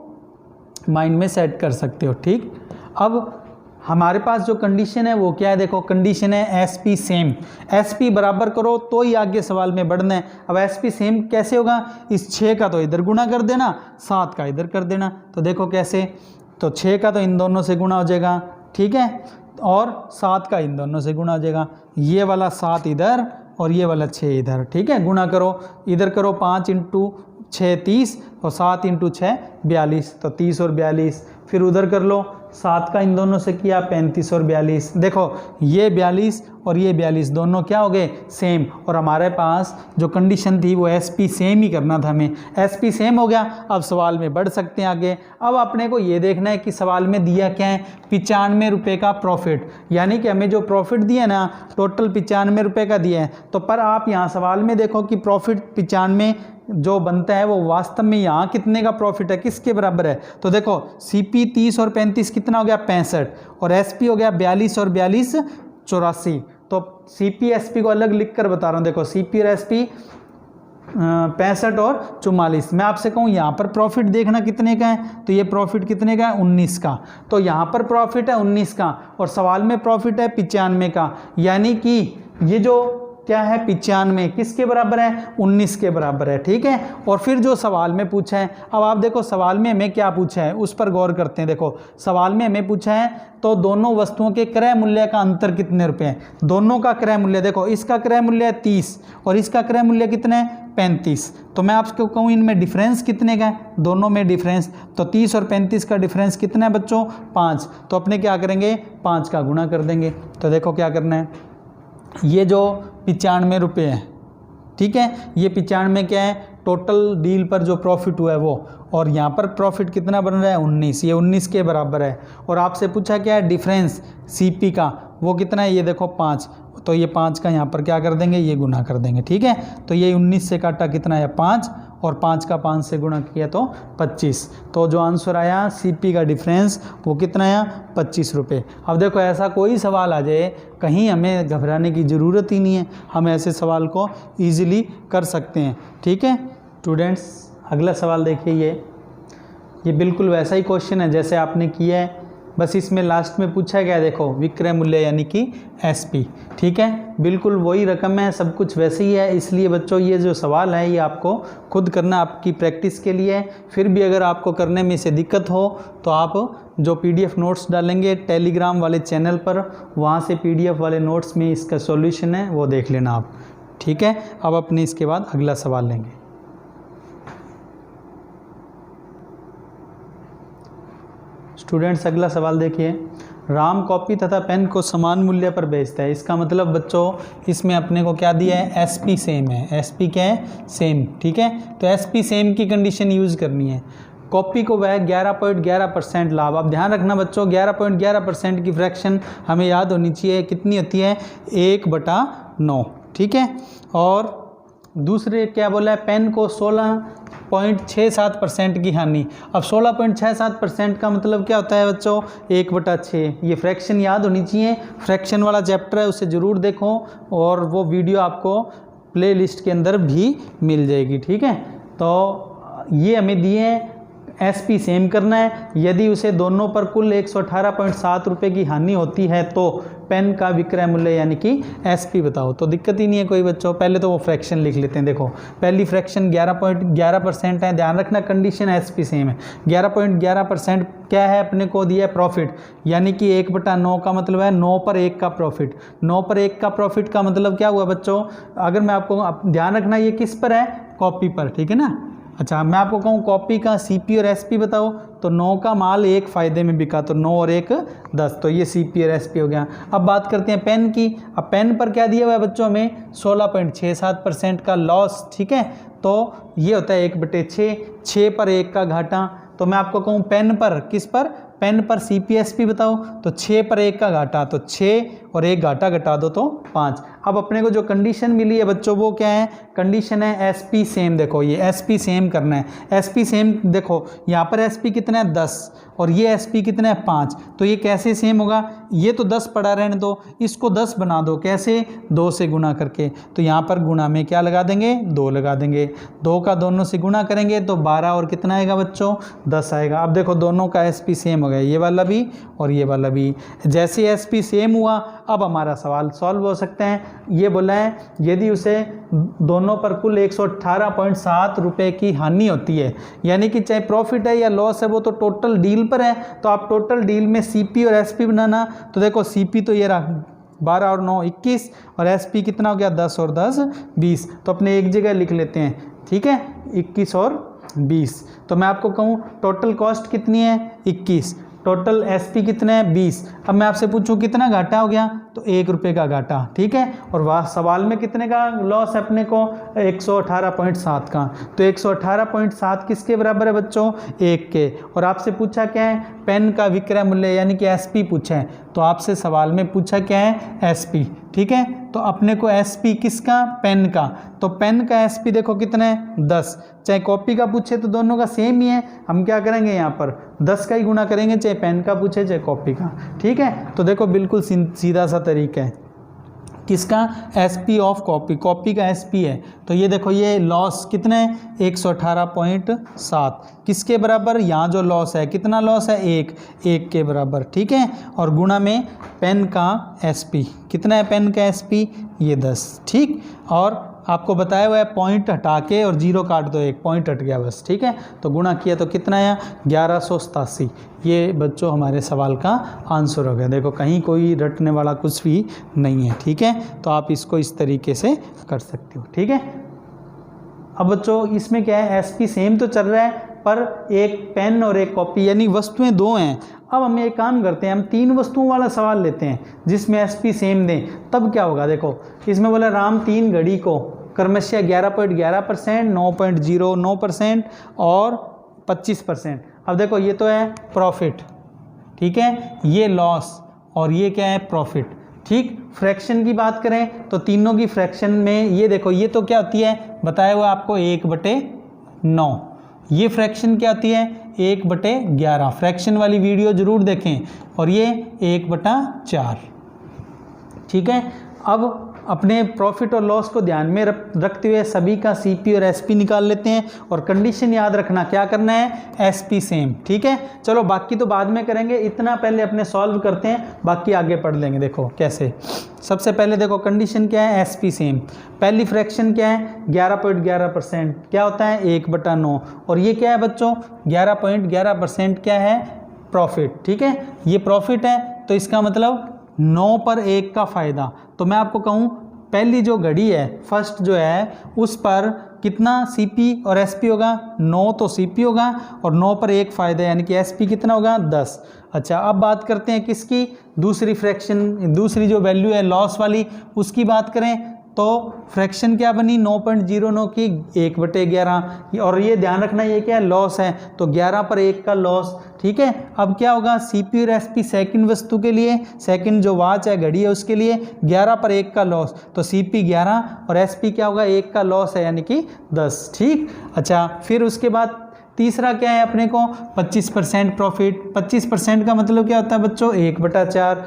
Speaker 1: माइंड में सेट कर सकते हो, ठीक। अब हमारे पास जो कंडीशन है वो क्या है, देखो कंडीशन है SP सेम, SP बराबर करो तो ही आगे सवाल में बढ़ना है। अब SP सेम कैसे होगा, इस 6 का तो इधर गुणा कर देना, 7 का इधर कर देना, तो देखो कैसे, तो 6 का तो इन दोनों से गुणा हो जाएगा, ठीक है, और 7 का इन दोनों से गुणा हो जाएगा, ये वाला 7 इधर और ये वाला 6 इधर, ठीक है। गुणा करो, इधर करो 5 × 6 30 और 7 × 6 42, तो 30 और 42, फिर उधर कर लो 7 का इन दोनों से किया 35 और 42, देखो ये 42 और ये 42 दोनों क्या हो गए सेम, और हमारे पास जो कंडीशन थी वो SP सेम ही करना था हमें, SP सेम हो गया। अब सवाल में बढ़ सकते हैं आगे। अब अपने को ये देखना है कि सवाल में दिया क्या है, 95 रुपये का प्रॉफिट, यानी कि हमें जो प्रॉफिट दिया ना टोटल 95 रुपये का दिया है। तो पर आप यहाँ सवाल में देखो कि प्रॉफिट 95 जो बनता है वो वास्तव में यहाँ कितने का प्रॉफिट है, किसके बराबर है। तो देखो CP 30 और 35 कितना हो गया 65, और SP हो गया 42 और 42 84। तो CP SP को अलग लिख कर बता रहा हूँ, देखो CP और SP 65 और 44। मैं आपसे कहूँ यहाँ पर प्रॉफिट देखना कितने का है, तो ये प्रॉफिट कितने का है 19 का, तो यहाँ पर प्रॉफिट है 19 का और सवाल में प्रॉफिट है 95 का, यानी कि ये जो क्या है 95 किसके बराबर है 19 के बराबर है, ठीक है। और फिर जो सवाल में पूछा है, अब आप देखो सवाल में हमें क्या पूछा है उस पर गौर करते हैं। देखो सवाल में हमें पूछा है तो दोनों वस्तुओं के क्रय मूल्य का अंतर कितने रुपए है, दोनों का क्रय मूल्य, देखो इसका क्रय मूल्य है 30 और इसका क्रय मूल्य कितना है 35। तो मैं आपको कहूँ इनमें डिफरेंस कितने का है, दोनों में डिफरेंस, तो 30 और 35 का डिफरेंस कितना है बच्चों 5। तो अपने क्या करेंगे 5 का गुणा कर देंगे। तो देखो क्या करना है, ये जो 95 रुपये है, ठीक है, ये 95 क्या है टोटल डील पर जो प्रॉफिट हुआ है वो, और यहाँ पर प्रॉफिट कितना बन रहा है 19, ये 19 के बराबर है। और आपसे पूछा क्या है डिफरेंस CP का, वो कितना है ये देखो 5, तो ये 5 का यहाँ पर क्या कर देंगे ये गुना कर देंगे, ठीक है। तो ये 19 से काटा कितना है 5, और 5 का 5 से गुणा किया तो 25। तो जो आंसर आया CP का डिफरेंस वो कितना आया 25 रुपये। अब देखो ऐसा कोई सवाल आ जाए कहीं हमें घबराने की ज़रूरत ही नहीं है, हम ऐसे सवाल को ईजिली कर सकते हैं, ठीक है स्टूडेंट्स। अगला सवाल देखिए, ये बिल्कुल वैसा ही क्वेश्चन है जैसे आपने किया है, बस इसमें लास्ट में पूछा गया देखो विक्रय मूल्य यानी कि SP, ठीक है, बिल्कुल वही रकम है, सब कुछ वैसे ही है। इसलिए बच्चों ये जो सवाल है ये आपको खुद करना आपकी प्रैक्टिस के लिए है। फिर भी अगर आपको करने में से दिक्कत हो तो आप जो PDF नोट्स डालेंगे टेलीग्राम वाले चैनल पर, वहाँ से PDF वाले नोट्स में इसका सॉल्यूशन है वो देख लेना आप, ठीक है। अब अपने इसके बाद अगला सवाल लेंगे। स्टूडेंट्स अगला सवाल देखिए, राम कॉपी तथा पेन को समान मूल्य पर बेचता है। इसका मतलब बच्चों इसमें अपने को क्या दिया है SP सेम है, SP क्या है सेम, ठीक है। तो SP सेम की कंडीशन यूज़ करनी है। कॉपी को वह 11.11% लाभ, अब ध्यान रखना बच्चों 11.11% की फ्रैक्शन हमें याद होनी चाहिए कितनी होती है 1/9, ठीक है। और दूसरे क्या बोला है पेन को 16.67% की हानि। अब 16.67% का मतलब क्या होता है बच्चों 1/6। ये फ्रैक्शन याद होनी चाहिए, फ्रैक्शन वाला चैप्टर है उसे ज़रूर देखो और वो वीडियो आपको प्लेलिस्ट के अंदर भी मिल जाएगी, ठीक है। तो ये हमें दिए हैं SP सेम करना है, यदि उसे दोनों पर कुल 118.7 रुपये की हानि होती है तो पेन का विक्रय मूल्य यानी कि SP बताओ। तो दिक्कत ही नहीं है कोई बच्चों, पहले तो वो फ्रैक्शन लिख लेते हैं। देखो पहली फ्रैक्शन 11.11% है, ध्यान रखना कंडीशन SP सेम है। 11.11% क्या है अपने को दिया है प्रॉफिट, यानी कि 1/9 का मतलब है 9 पर 1 का प्रॉफिट। 9 पर 1 का प्रॉफिट का मतलब क्या हुआ बच्चों, अगर मैं आपको ध्यान रखना ये किस पर है कॉपी पर, ठीक है ना। अच्छा, मैं आपको कहूँ कॉपी का CP और SP बताओ, तो 9 का माल एक फ़ायदे में बिका, तो 9 और 1 10, तो ये CP और SP हो गया। अब बात करते हैं पेन की। अब पेन पर क्या दिया हुआ है बच्चों, हमें 16.67% का लॉस, ठीक है। तो ये होता है 1/6, 6 पर 1 का घाटा। तो मैं आपको कहूँ पेन पर, किस पर, पेन पर CP SP बताओ, तो 6 पर 1 का घाटा, तो 6 और 1 घाटा घटा दो तो 5। अब अपने को जो कंडीशन मिली है बच्चों वो क्या है, कंडीशन है SP सेम। देखो ये SP सेम करना है, SP सेम देखो यहाँ पर SP कितना है 10 और ये SP कितना है 5, तो ये कैसे सेम होगा, ये तो 10 पड़ा रहने दो, इसको 10 बना दो, कैसे, 2 से गुना करके। तो यहाँ पर गुना में क्या लगा देंगे, 2 लगा देंगे, 2 का दोनों से गुना करेंगे तो 12 और कितना आएगा बच्चों, 10 आएगा। अब देखो दोनों का SP सेम हो गया, ये वाला भी और ये वाला भी। जैसे SP सेम हुआ, अब हमारा सवाल सॉल्व हो सकते हैं। ये बोला है यदि उसे दोनों पर कुल 118.7 रुपये की हानि होती है, यानी कि चाहे प्रॉफिट है या लॉस है वो तो टोटल डील पर है। तो आप टोटल डील में CP और SP बनाना, तो देखो CP तो ये रहा 12 और 9 21 और SP कितना हो गया 10 और 10 20, तो अपने एक जगह लिख लेते हैं, ठीक है, 21 और 20। तो मैं आपको कहूँ टोटल कॉस्ट कितनी है 21, टोटल SP कितना है 20। अब मैं आपसे पूछूं कितना घाटा हो गया, तो 1 रुपये का घाटा, ठीक है। और वह सवाल में कितने का लॉस है अपने को, 118.7 का, तो 118.7 किसके बराबर है बच्चों, 1 के। और आपसे पूछा क्या है, पेन का विक्रय मूल्य यानी कि SP पूछा है, तो आपसे सवाल में पूछा क्या है SP, ठीक है। तो अपने को SP किसका, पेन का, तो पेन का SP देखो कितना है 10, चाहे कॉपी का पूछे तो दोनों का सेम ही है, हम क्या करेंगे यहाँ पर 10 का ही गुना करेंगे, चाहे पेन का पूछे चाहे कॉपी का, ठीक है। तो देखो बिल्कुल सीधा सा तरीका है, किसका, SP ऑफ कॉपी, कॉपी का SP है। तो ये देखो ये लॉस कितना है 118.7, किसके बराबर, यहाँ जो लॉस है कितना लॉस है 1 के बराबर, ठीक है। और गुणा में पेन का SP कितना है, पेन का SP ये 10, ठीक। और आपको बताया हुआ है पॉइंट हटा के और 0 काट दो, 1 पॉइंट हट गया बस, ठीक है। तो गुणा किया तो कितना आया 1187। ये बच्चों हमारे सवाल का आंसर हो गया। देखो कहीं कोई रटने वाला कुछ भी नहीं है, ठीक है। तो आप इसको इस तरीके से कर सकते हो, ठीक है। अब बच्चों इसमें क्या है, SP सेम तो चल रहा है पर एक पेन और एक कॉपी यानी वस्तुएं 2 हैं। अब हम एक काम करते हैं, हम 3 वस्तुओं वाला सवाल लेते हैं जिसमें SP सेम दें, तब क्या होगा। देखो इसमें बोला राम 3 घड़ी को क्रमशः 11.11%, 9.09% और 25%। अब देखो ये तो है प्रॉफिट, ठीक है, ये लॉस और ये क्या है प्रॉफिट, ठीक। फ्रैक्शन की बात करें तो तीनों की फ्रैक्शन में ये देखो ये तो क्या होती है बताया हुआ आपको 1/9, ये फ्रैक्शन क्या होती है 1/11। फ्रैक्शन वाली वीडियो जरूर देखें। और ये 1/4, ठीक है। अब अपने प्रॉफिट और लॉस को ध्यान में रखते हुए सभी का CP और SP निकाल लेते हैं। और कंडीशन याद रखना, क्या करना है SP सेम, ठीक है। चलो बाकी तो बाद में करेंगे, इतना पहले अपने सॉल्व करते हैं, बाकी आगे पढ़ लेंगे। देखो कैसे, सबसे पहले देखो कंडीशन क्या है SP सेम। पहली फ्रैक्शन क्या है 11.11%, क्या होता है 1/9। और ये क्या है बच्चों 11.11% क्या है प्रॉफिट, ठीक है, ये प्रॉफिट है। तो इसका मतलब 9 पर 1 का फ़ायदा। तो मैं आपको कहूँ पहली जो घड़ी है फर्स्ट जो है उस पर कितना CP और SP होगा, 9 तो CP होगा और 9 पर 1 फ़ायदा यानी कि SP कितना होगा 10। अच्छा अब बात करते हैं किसकी, दूसरी फ्रैक्शन, दूसरी जो वैल्यू है लॉस वाली उसकी बात करें तो फ्रैक्शन क्या बनी 9.09 की 1/11। और ये ध्यान रखना ये क्या है लॉस है, तो 11 पर 1 का लॉस, ठीक है। अब क्या होगा CP और SP सेकंड वस्तु के लिए, सेकंड जो वॉच है घड़ी है उसके लिए 11 पर 1 का लॉस, तो CP 11 और SP क्या होगा 1 का लॉस है यानी कि 10, ठीक। अच्छा फिर उसके बाद तीसरा क्या है अपने को 25% प्रॉफिट। 25% का मतलब क्या होता है बच्चों 1/4,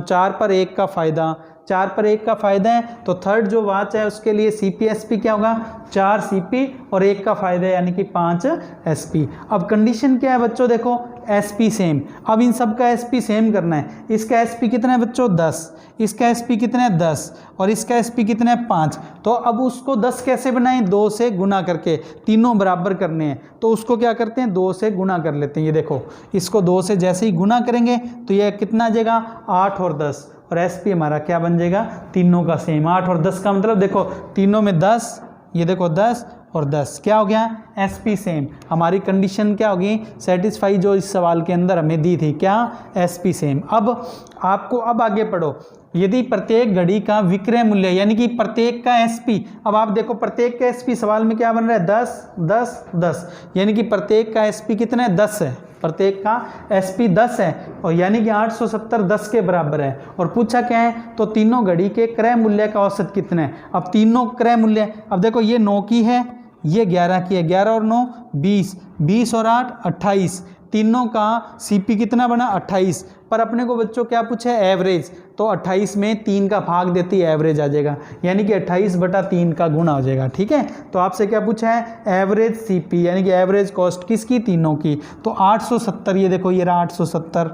Speaker 1: 4 पर 1 का फ़ायदा, 4 पर 1 का फ़ायदा है। तो थर्ड जो वॉच है उसके लिए CP SP क्या होगा 4 CP और 1 का फ़ायदा यानी कि 5 SP। अब कंडीशन क्या है बच्चों देखो SP सेम। अब इन सब का SP सेम करना है। इसका SP कितना है बच्चों 10, इसका SP कितना है 10 और इसका SP कितना है 5। तो अब उसको 10 कैसे बनाएं 2 से गुना करके, तीनों बराबर करने हैं तो उसको क्या करते हैं 2 से गुना कर लेते हैं। ये देखो इसको 2 से जैसे ही गुना करेंगे तो ये कितना आ जाएगा 8 और 10 और SP हमारा क्या बन जाएगा तीनों का सेम 8 और 10 का मतलब देखो तीनों में 10, ये देखो 10 और 10 क्या हो गया, SP सेम। हमारी कंडीशन क्या होगी, सेटिस्फाई जो इस सवाल के अंदर हमें दी थी, क्या, SP सेम। अब आपको अब आगे पढ़ो, यदि प्रत्येक घड़ी का विक्रय मूल्य यानी कि प्रत्येक का SP, अब आप देखो प्रत्येक का SP सवाल में क्या बन रहा है, 10 10 10, यानी कि प्रत्येक का SP कितना है, 10 है, प्रत्येक का SP 10 है, और यानी कि 870 10 के बराबर है। और पूछा क्या है, तो तीनों घड़ी के क्रय मूल्य का औसत कितना है। अब तीनों क्रय मूल्य, अब देखो ये 9 की है, ये 11 की है, 11 और 9 20, 20 और 8 28, तीनों का CP कितना बना, 28। पर अपने को बच्चों क्या पूछा है, एवरेज, तो 28 में 3 का भाग देती है, एवरेज आ जाएगा, यानी कि 28/3 का गुणा हो जाएगा। ठीक है, तो आपसे क्या पूछा है, एवरेज CP यानी कि एवरेज कॉस्ट किसकी, तीनों की। तो 870, ये देखो ये रहा 870,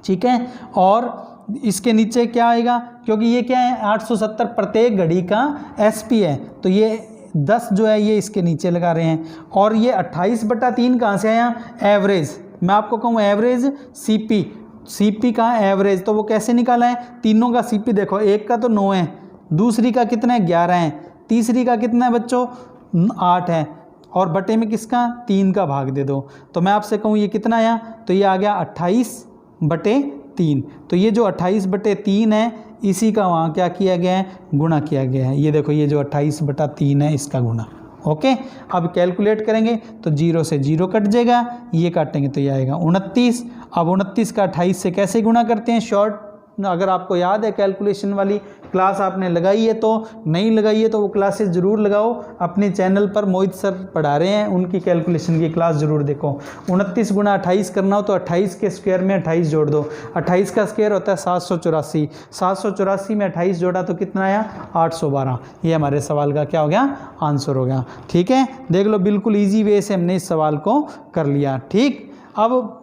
Speaker 1: ठीक है। और इसके नीचे क्या आएगा, क्योंकि ये क्या है, 870 प्रत्येक घड़ी का SP है, तो ये 10 जो है ये इसके नीचे लगा रहे हैं। और ये 28/3 कहाँ से आया, एवरेज। मैं आपको कहूँ एवरेज CP का एवरेज, तो वो कैसे निकाला है, तीनों का CP देखो, एक का तो 9 है, दूसरी का कितना है, 11 है, तीसरी का कितना है बच्चों, 8 है, और बटे में किसका, 3 का भाग दे दो। तो मैं आपसे कहूँ ये कितना आया, तो ये आ गया 28/3। तो ये जो 28/3 है, इसी का वहाँ क्या किया गया है, गुणा किया गया है। ये देखो ये जो 28/3 है, इसका गुणा। ओके, अब कैलकुलेट करेंगे तो 0 से 0 कट जाएगा, ये काटेंगे तो ये आएगा 29। अब 29 का 28 से कैसे गुणा करते हैं, शॉर्ट, अगर आपको याद है कैलकुलेशन वाली क्लास आपने लगाई है, तो नहीं लगाई है तो वो क्लासेस ज़रूर लगाओ, अपने चैनल पर मोहित सर पढ़ा रहे हैं, उनकी कैलकुलेशन की क्लास ज़रूर देखो। 29 गुणा 28 करना हो तो 28 के स्क्वायर में 28 जोड़ दो, 28 का स्क्वायर होता है 784, 784 में 28 जोड़ा तो कितना आया, 812। ये हमारे सवाल का क्या हो गया, आंसर हो गया। ठीक है, देख लो बिल्कुल ईजी वे से हमने इस सवाल को कर लिया। ठीक, अब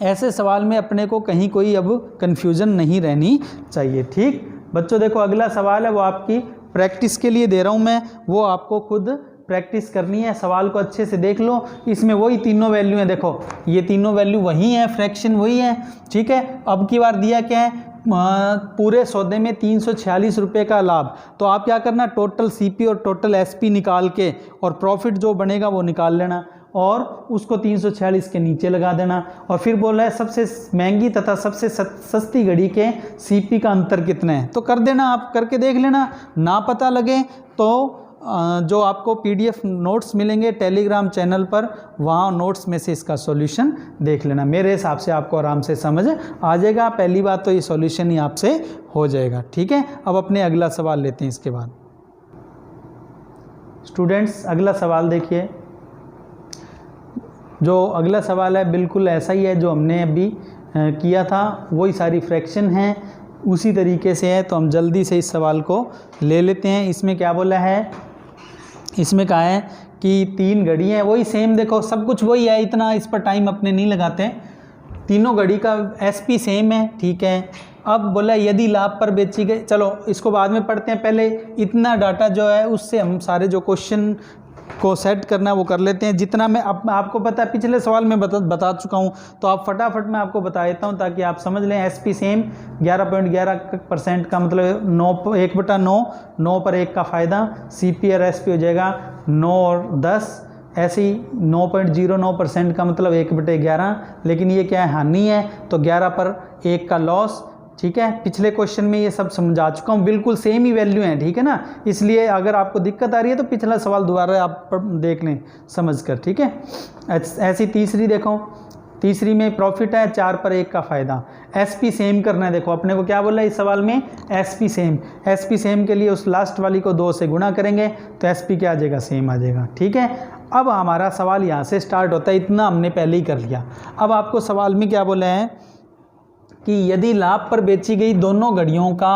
Speaker 1: ऐसे सवाल में अपने को कहीं कोई अब कन्फ्यूज़न नहीं रहनी चाहिए। ठीक बच्चों, देखो अगला सवाल है वो आपकी प्रैक्टिस के लिए दे रहा हूँ मैं, वो आपको खुद प्रैक्टिस करनी है। सवाल को अच्छे से देख लो, इसमें वही तीनों वैल्यू हैं, देखो ये तीनों वैल्यू वही हैं, फ्रैक्शन वही है। ठीक है, अब की बार दिया क्या है, पूरे सौदे में 346 रुपये का लाभ, तो आप क्या करना, टोटल CP और टोटल SP निकाल के और प्रॉफिट जो बनेगा वो निकाल लेना, और उसको 346 के नीचे लगा देना। और फिर बोल रहा है सबसे महंगी तथा सबसे सस्ती घड़ी के CP का अंतर कितना है, तो कर देना, आप करके देख लेना। ना पता लगे तो जो आपको PDF नोट्स मिलेंगे टेलीग्राम चैनल पर, वहाँ नोट्स में से इसका सॉल्यूशन देख लेना। मेरे हिसाब से आपको आराम से समझ आ जाएगा। पहली बात तो ये सॉल्यूशन ही आपसे हो जाएगा। ठीक है, अब अपने अगला सवाल लेते हैं। इसके बाद स्टूडेंट्स अगला सवाल देखिए, जो अगला सवाल है बिल्कुल ऐसा ही है जो हमने अभी किया था, वही सारी फ्रैक्शन हैं, उसी तरीके से है। तो हम जल्दी से इस सवाल को ले लेते हैं। इसमें क्या बोला है, इसमें कहा है कि 3 घड़ी हैं, वही सेम, देखो सब कुछ वही है, इतना इस पर टाइम अपने नहीं लगाते। तीनों घड़ी का SP सेम है। ठीक है, अब बोला यदि लाभ पर बेची गई, चलो इसको बाद में पढ़ते हैं, पहले इतना डाटा जो है उससे हम सारे जो क्वेश्चन को सेट करना है वो कर लेते हैं। जितना मैं आपको पता है, पिछले सवाल में बता चुका हूँ, तो आप फटाफट मैं आपको बता देता हूँ ताकि आप समझ लें। SP सेम 11.11% का मतलब 9 1/9, 9 पर 1 का फ़ायदा, CP और SP हो जाएगा 9 और 10, ऐसे ही 9.09% का मतलब 1/11, लेकिन ये क्या है, हानि है, तो 11 पर 1 का लॉस। ठीक है, पिछले क्वेश्चन में ये सब समझा चुका हूँ, बिल्कुल सेम ही वैल्यू हैं। ठीक है ना, इसलिए अगर आपको दिक्कत आ रही है तो पिछला सवाल दोबारा आप देख लें समझ कर। ठीक है, ऐसी तीसरी देखो, तीसरी में प्रॉफिट है, 4 पर 1 का फ़ायदा, SP सेम करना है। देखो अपने को क्या बोला है इस सवाल में, SP सेम के लिए उस लास्ट वाली को 2 से गुणा करेंगे तो SP क्या आ जाएगा, सेम आ जाएगा। ठीक है, अब हमारा सवाल यहाँ से स्टार्ट होता है, इतना हमने पहले ही कर लिया। अब आपको सवाल में क्या बोला है कि यदि लाभ पर बेची गई दोनों घड़ियों का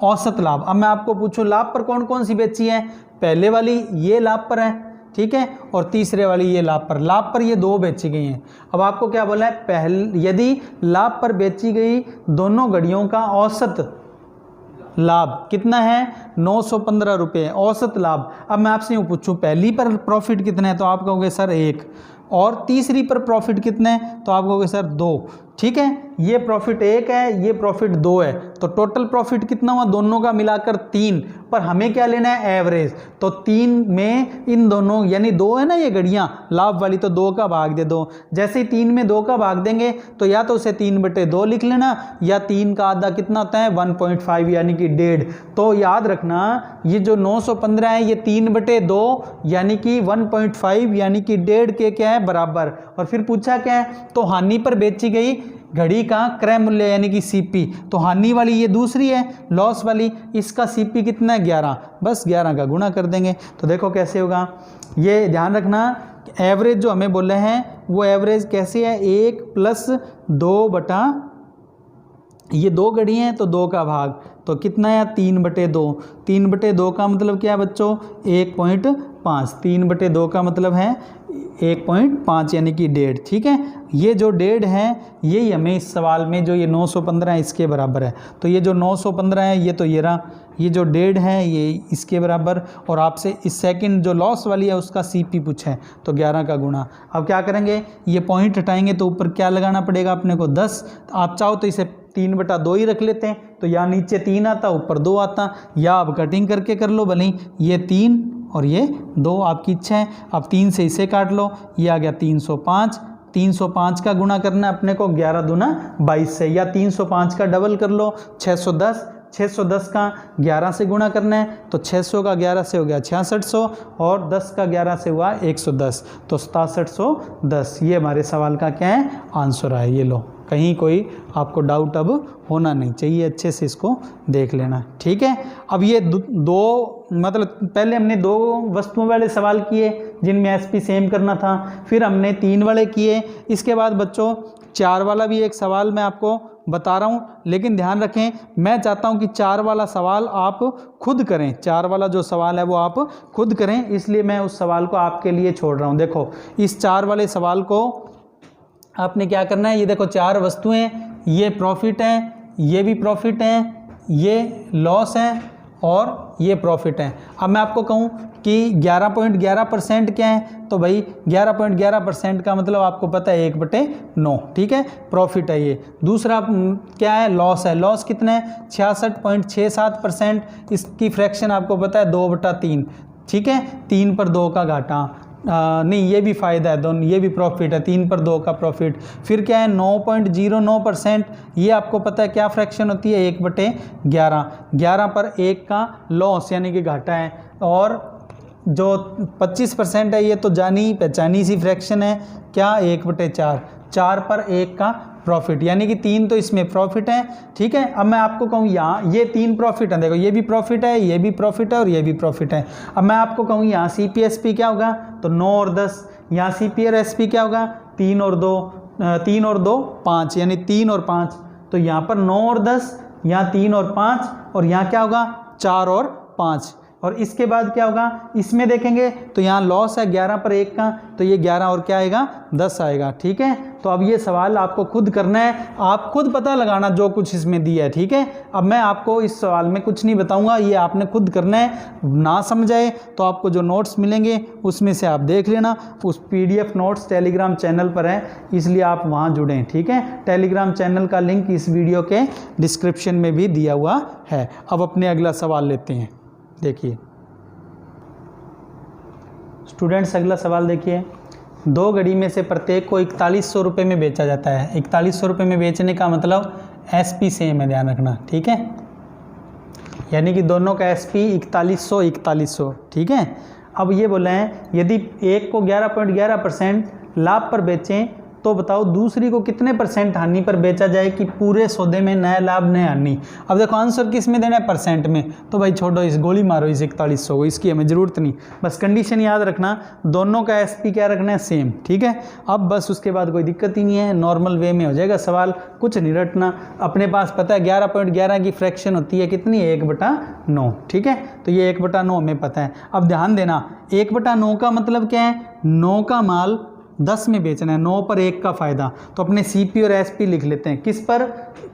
Speaker 1: औसत लाभ। अब मैं आपको पूछूं लाभ पर कौन कौन सी बेची है, पहले वाली ये लाभ पर है, ठीक है, और तीसरे वाली ये लाभ पर ये 2 बेची गई हैं। अब आपको क्या बोला है, यदि लाभ पर बेची गई दोनों घड़ियों का औसत लाभ कितना है, 915 रुपये औसत लाभ। अब मैं आपसे यूँ पूछूं पहली पर प्रॉफिट कितना है, तो आप कहोगे सर 1, और तीसरी पर प्रॉफिट कितने हैं, तो आप कहोगे सर 2, ठीक है। ये प्रॉफिट 1 है, ये प्रॉफिट 2 है, तो टोटल प्रॉफिट कितना हुआ दोनों का मिलाकर 3। पर हमें क्या लेना है, एवरेज। तो 3 में इन दोनों यानी 2 है ना ये घड़ियां लाभ वाली, तो 2 का भाग दे दो। जैसे ही 3 में 2 का भाग देंगे तो या तो उसे 3/2 लिख लेना, या 3 का आधा कितना होता है 1.5 यानी कि 1.5। तो याद रखना ये जो 915 है ये 3/2 यानी कि 1.5 यानी कि 1.5 के क्या है बराबर। और फिर पूछा क्या है, तो हानि पर बेची गई घड़ी का क्रय मूल्य यानी कि सीपी। तो हानि वाली ये दूसरी है, लॉस वाली, इसका सीपी कितना है 11, बस 11 का गुणा कर देंगे। तो देखो कैसे होगा, ये ध्यान रखना एवरेज जो हमें बोले हैं वो एवरेज कैसे है, 1 + 2 बटा, ये 2 घड़ी हैं तो 2 का भाग, तो कितना है 3/2। 3/2 का मतलब क्या है बच्चों 1.5, 3/2 का मतलब है 1.5 यानी कि 1.5, ठीक है। ये जो 1.5 है यही हमें इस सवाल में जो ये 915 है इसके बराबर है। तो ये जो 915 है ये तो ये रहा, ये जो 1.5 है ये इसके बराबर, और आपसे इस सेकंड जो लॉस वाली है उसका सीपी पूछा है तो 11 का गुणा। अब क्या करेंगे, ये पॉइंट हटाएंगे तो ऊपर क्या लगाना पड़ेगा अपने को 10। आप चाहो तो इसे 3/2 ही रख लेते हैं, तो यहाँ नीचे 3 आता ऊपर 2 आता, या अब कटिंग करके कर लो भले, ये 3 और ये 2 आपकी इच्छा है। अब 3 से इसे काट लो, ये आ गया 305। 305 का गुणा करना है अपने को 11 दूना 22 से, या 305 का डबल कर लो 610। 610 का 11 से गुणा करना है, तो 600 का 11 से हो गया 6600, और 10 का 11 से हुआ 110, तो 6710। ये हमारे सवाल का क्या है आंसर है। ये लो, कहीं कोई आपको डाउट अब होना नहीं चाहिए, अच्छे से इसको देख लेना, ठीक है। अब ये दो मतलब पहले हमने 2 वस्तुओं वाले सवाल किए जिनमें एसपी सेम करना था, फिर हमने 3 वाले किए। इसके बाद बच्चों 4 वाला भी एक सवाल मैं आपको बता रहा हूँ, लेकिन ध्यान रखें मैं चाहता हूँ कि 4 वाला सवाल आप खुद करें। 4 वाला जो सवाल है वो आप खुद करें, इसलिए मैं उस सवाल को आपके लिए छोड़ रहा हूँ। देखो इस 4 वाले सवाल को आपने क्या करना है, ये देखो 4 वस्तुएं, ये प्रॉफिट है, ये भी प्रॉफिट है, ये लॉस है और ये प्रॉफिट है। अब मैं आपको कहूँ कि 11.11% क्या है, तो भाई 11.11% का मतलब आपको पता है 1/9, ठीक है, प्रॉफिट है ये। दूसरा क्या है, लॉस है। लॉस कितना है 66.67%, इसकी फ्रैक्शन आपको पता है 2/3, ठीक है, 3 पर 2 का घाटा। नहीं ये भी फ़ायदा है दोनों, ये भी प्रॉफिट है, 3 पर 2 का प्रॉफिट। फिर क्या है 9.09%, ये आपको पता है क्या फ्रैक्शन होती है 1/11। 11 पर 1 का लॉस यानी कि घाटा है, और जो 25% है ये तो जानी पहचानी सी फ्रैक्शन है, क्या 1/4। 4 पर 1 का प्रॉफिट, यानी कि 3 तो इसमें प्रॉफिट है, ठीक है। अब मैं आपको कहूँ यहाँ ये 3 प्रॉफिट है, देखो ये भी प्रॉफिट है, ये भी प्रॉफिट है और ये भी प्रॉफिट है। अब मैं आपको कहूँ यहाँ CPSP क्या होगा, तो 9 और 10। यहाँ CPRSP क्या होगा 3 और 2 5, यानी 3 और 5। तो यहाँ पर 9 और 10, यहाँ 3 और 5, और यहाँ क्या होगा 4 और 5। और इसके बाद क्या होगा, इसमें देखेंगे तो यहाँ लॉस है 11 पर 1 का, तो ये 11 और क्या आएगा 10 आएगा, ठीक है। तो अब ये सवाल आपको खुद करना है, आप खुद पता लगाना जो कुछ इसमें दिया है, ठीक है। अब मैं आपको इस सवाल में कुछ नहीं बताऊंगा, ये आपने खुद करना है। ना समझाए तो आपको जो नोट्स मिलेंगे उसमें से आप देख लेना, उस PDF नोट्स टेलीग्राम चैनल पर है, इसलिए आप वहाँ जुड़ें, ठीक है। टेलीग्राम चैनल का लिंक इस वीडियो के डिस्क्रिप्शन में भी दिया हुआ है। अब अपने अगला सवाल लेते हैं, देखिए स्टूडेंट्स अगला सवाल देखिए। 2 घड़ी में से प्रत्येक को 4100 रुपये में बेचा जाता है। 4100 रुपये में बेचने का मतलब SP सेम है, ध्यान रखना, ठीक है, यानी कि दोनों का SP 4100, ठीक है। अब ये बोले हैं यदि एक को 11.11% लाभ पर बेचें तो बताओ दूसरी को कितने % हानि पर बेचा जाए कि पूरे सौदे में नया लाभ नया हानि। अब देखो आंसर किस में देना है, परसेंट में, तो भाई छोड़ो, इस गोली मारो इस 4100 को, इसकी हमें ज़रूरत नहीं। बस कंडीशन याद रखना, दोनों का SP क्या रखना है सेम, ठीक है। अब बस उसके बाद कोई दिक्कत ही नहीं है, नॉर्मल वे में हो जाएगा सवाल, कुछ नहीं रटना। अपने पास पता है 11.11 की फ्रैक्शन होती है कितनी, 1/9, ठीक है। तो ये 1/9 हमें पता है। अब ध्यान देना 1/9 का मतलब क्या है, 9 का माल 10 में बेचना है, 9 पर 1 का फ़ायदा। तो अपने CP और SP लिख लेते हैं। किस पर?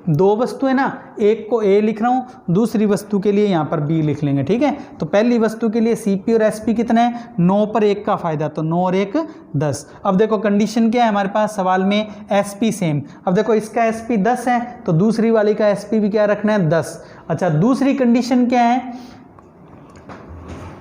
Speaker 1: दो वस्तु है ना, एक को A लिख रहा हूँ, दूसरी वस्तु के लिए यहाँ पर B लिख लेंगे, ठीक है। तो पहली वस्तु के लिए CP और SP कितना है? 9 पर 1 का फ़ायदा, तो 9 और 1 10। अब देखो कंडीशन क्या है हमारे पास सवाल में, SP सेम। अब देखो इसका SP 10 है तो दूसरी वाली का SP भी क्या रखना है? 10। अच्छा, दूसरी कंडीशन क्या है?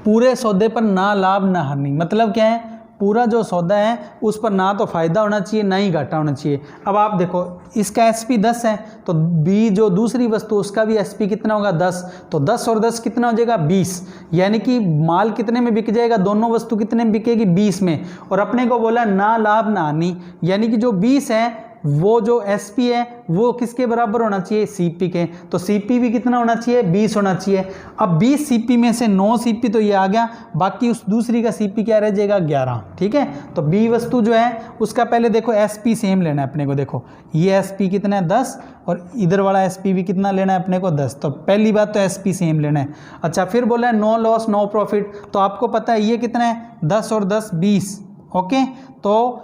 Speaker 1: पूरे सौदे पर ना लाभ ना हानि। मतलब क्या है? पूरा जो सौदा है उस पर ना तो फ़ायदा होना चाहिए ना ही घाटा होना चाहिए। अब आप देखो इसका SP 10 है तो B जो दूसरी वस्तु उसका भी SP कितना होगा? 10। तो 10 और 10 कितना हो जाएगा? 20। यानी कि माल कितने में बिक जाएगा? दोनों वस्तु कितने में बिकेगी? 20 में। और अपने को बोला ना लाभ ना हानि, यानी कि जो 20 है वो जो SP है वो किसके बराबर होना चाहिए? CP के। तो CP भी कितना होना चाहिए? 20 होना चाहिए। अब 20 CP में से 9 CP तो ये आ गया, बाकी उस दूसरी का CP क्या रह जाएगा? 11। ठीक है, तो B वस्तु जो है उसका पहले देखो SP सेम लेना है अपने को। देखो ये SP कितना है? 10, और इधर वाला SP भी कितना लेना है अपने को? 10। तो पहली बात तो SP सेम लेना है। अच्छा, फिर बोला है नो लॉस नो प्रॉफिट, तो आपको पता है ये कितना है? 10 और 10 20। ओके, तो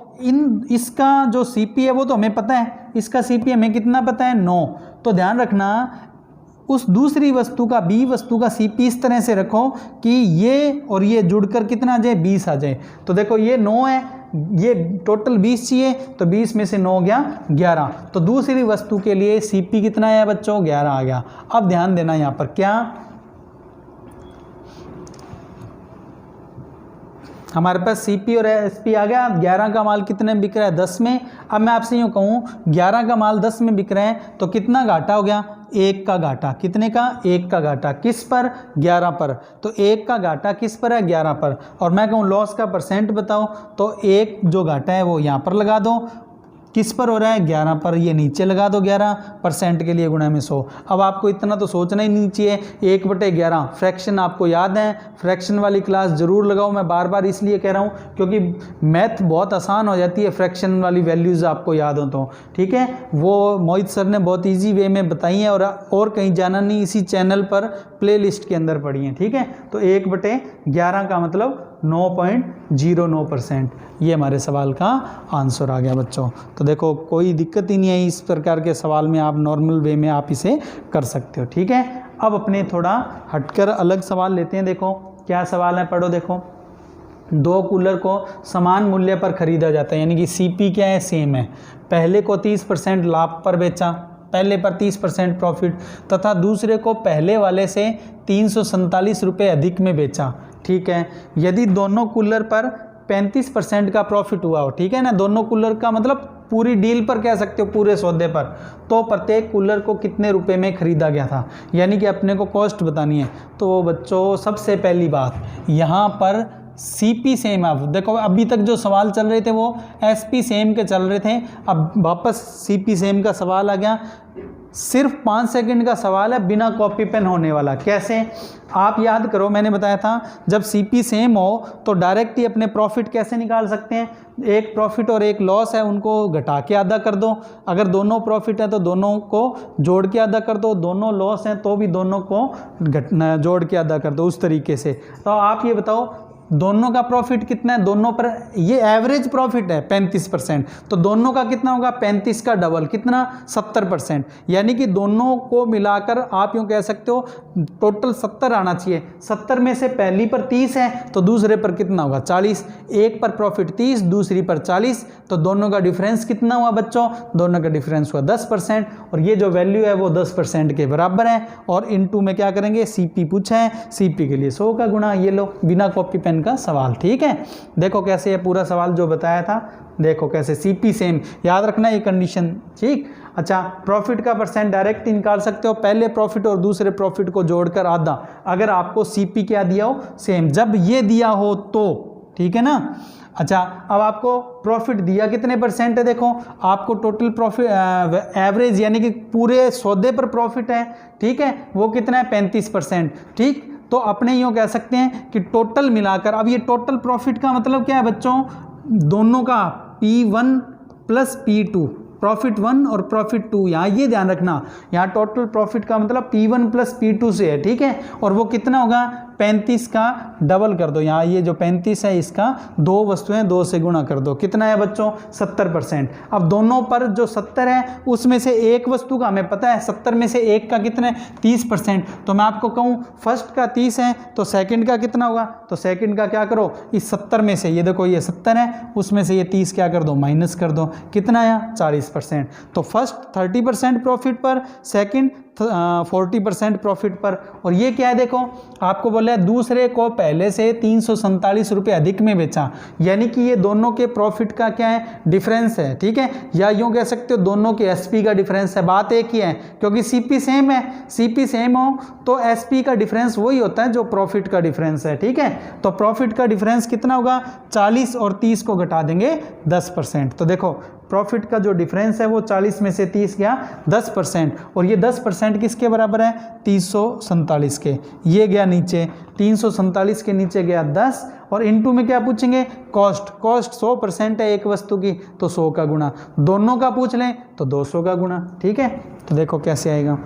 Speaker 1: इसका जो CP है वो तो हमें पता है, इसका CP हमें कितना पता है? 9। तो ध्यान रखना उस दूसरी वस्तु का B वस्तु का CP इस तरह से रखो कि ये और ये जुड़कर कितना आ जाए? 20 आ जाए। तो देखो ये 9 है, ये टोटल 20 चाहिए, तो 20 में से 9 गया 11। तो दूसरी वस्तु के लिए CP कितना है बच्चों? 11 आ गया। अब ध्यान देना यहाँ पर क्या हमारे पास CP और SP आ गया। 11 का माल कितने में बिक रहा है? 10 में। अब मैं आपसे यूँ कहूँ 11 का माल 10 में बिक रहा है तो कितना घाटा हो गया? 1 का घाटा। कितने का? 1 का घाटा। किस पर? 11 पर। तो 1 का घाटा किस पर है? 11 पर। और मैं कहूँ लॉस का परसेंट बताओ, तो 1 जो घाटा है वो यहाँ पर लगा दो। किस पर हो रहा है? 11 पर। ये नीचे लगा दो 11% के लिए गुणा में 100। अब आपको इतना तो सोचना ही नहीं चाहिए, 1/11 फ्रैक्शन आपको याद है, फ्रैक्शन वाली क्लास ज़रूर लगाओ। मैं बार बार इसलिए कह रहा हूँ क्योंकि मैथ बहुत आसान हो जाती है फ्रैक्शन वाली वैल्यूज़ आपको याद हो तो। ठीक है, वो मोहित सर ने बहुत ईजी वे में बताई है और कहीं जाना नहीं, इसी चैनल पर प्लेलिस्ट के अंदर पढ़ी है। ठीक है, तो 1/11 का मतलब 9.09%। ये हमारे सवाल का आंसर आ गया बच्चों। तो देखो कोई दिक्कत ही नहीं है, इस प्रकार के सवाल में आप नॉर्मल वे में आप इसे कर सकते हो। ठीक है, अब अपने थोड़ा हटकर अलग सवाल लेते हैं। देखो क्या सवाल है, पढ़ो। देखो 2 कूलर को समान मूल्य पर खरीदा जाता है, यानी कि CP क्या है? सेम है। पहले को 30% लाभ पर बेचा, पहले पर 30% प्रॉफिट, तथा दूसरे को पहले वाले से 347 रुपये अधिक में बेचा। ठीक है, यदि दोनों कूलर पर 35% का प्रॉफिट हुआ हो, ठीक है ना, दोनों कूलर का मतलब पूरी डील पर कह सकते हो, पूरे सौदे पर, तो प्रत्येक कूलर को कितने रुपए में खरीदा गया था, यानी कि अपने को कॉस्ट बतानी है। तो बच्चों सबसे पहली बात यहाँ पर CP सेम। अब देखो अभी तक जो सवाल चल रहे थे वो SP सेम के चल रहे थे, अब वापस CP सेम का सवाल आ गया। सिर्फ 5 सेकंड का सवाल है, बिना कॉपी पेन होने वाला। कैसे? आप याद करो, मैंने बताया था जब CP सेम हो तो डायरेक्ट ही अपने प्रॉफिट कैसे निकाल सकते हैं? एक प्रॉफिट और एक लॉस है, उनको घटा के आधा कर दो। अगर दोनों प्रॉफिट है तो दोनों को जोड़ के आधा कर दो, दोनों लॉस हैं तो भी दोनों को जोड़ के आधा कर दो, उस तरीके से। तो आप ये बताओ दोनों का प्रॉफिट कितना है? दोनों पर ये एवरेज प्रॉफिट है 35%, तो दोनों का कितना होगा? 35 का डबल कितना? 70%। यानी कि दोनों को मिलाकर आप यूँ कह सकते हो टोटल 70 आना चाहिए। 70 में से पहली पर 30 है तो दूसरे पर कितना होगा? 40। एक पर प्रॉफिट 30, दूसरी पर 40, तो दोनों का डिफरेंस कितना हुआ बच्चों? दोनों का डिफरेंस हुआ 10%, और ये जो वैल्यू है वो 10% के बराबर है। और इनटू में क्या करेंगे? CP पूछा है, CP के लिए 100 का गुणा। ये लो बिना कॉपी पेन का सवाल। ठीक है, देखो कैसे ये पूरा सवाल जो बताया था, देखो कैसे CP सेम, याद रखना ये कंडीशन। ठीक, अच्छा, प्रॉफिट का परसेंट डायरेक्ट निकाल सकते हो, पहले प्रॉफिट और दूसरे प्रॉफिट को जोड़कर आधा, अगर आपको CP क्या दिया हो? सेम। जब ये दिया हो तो, ठीक है ना। अच्छा, अब आपको प्रॉफिट दिया कितने परसेंट है? देखो आपको टोटल प्रॉफिट एवरेज यानी कि पूरे सौदे पर प्रॉफिट है, ठीक है, वो कितना है? 35%। ठीक, तो अपने यूँ कह सकते हैं कि टोटल मिलाकर, अब ये टोटल प्रॉफिट का मतलब क्या है बच्चों? दोनों का P1 प्लस P2, प्रॉफिट 1 और प्रॉफिट 2, यहाँ ये ध्यान रखना, यहाँ टोटल प्रॉफिट का मतलब P1 प्लस P2 से है। ठीक है, और वो कितना होगा? 35 का डबल कर दो, यहाँ ये जो 35 है इसका 2 वस्तुएं 2 से गुणा कर दो, कितना है बच्चों 70%। अब दोनों पर जो 70 है उसमें से एक वस्तु का हमें पता है 70 में से एक का कितना है 30%। तो मैं आपको कहूँ फर्स्ट का 30 है तो सेकंड का कितना होगा, तो सेकंड का क्या करो, इस 70 में से ये देखो ये 70 है उसमें से ये 30 क्या कर दो माइनस कर दो, कितना आया 40%। तो फर्स्ट 30% प्रॉफिट पर, सेकंड 40% प्रॉफिट पर। और ये क्या है देखो आपको बोला है दूसरे को पहले से 347 रुपये अधिक में बेचा, यानी कि ये दोनों के प्रॉफिट का क्या है डिफरेंस है, ठीक है, या यूँ कह सकते हो दोनों के एसपी का डिफरेंस है। बात एक ही है क्योंकि सीपी सेम है, सीपी सेम हो तो एसपी का डिफरेंस वही होता है जो प्रॉफिट का डिफरेंस है, ठीक है। तो प्रॉफिट का डिफरेंस कितना होगा 40 और 30 को घटा देंगे 10%। तो देखो प्रॉफिट का जो डिफरेंस है वो 40 में से 30 गया 10%, और ये 10% किसके बराबर है 347 के, ये गया नीचे 347 के नीचे गया 10, और इनटू में क्या पूछेंगे कॉस्ट, कॉस्ट 100% है एक वस्तु की तो 100 का गुणा, दोनों का पूछ लें तो 200 का गुणा, ठीक है। तो देखो कैसे आएगा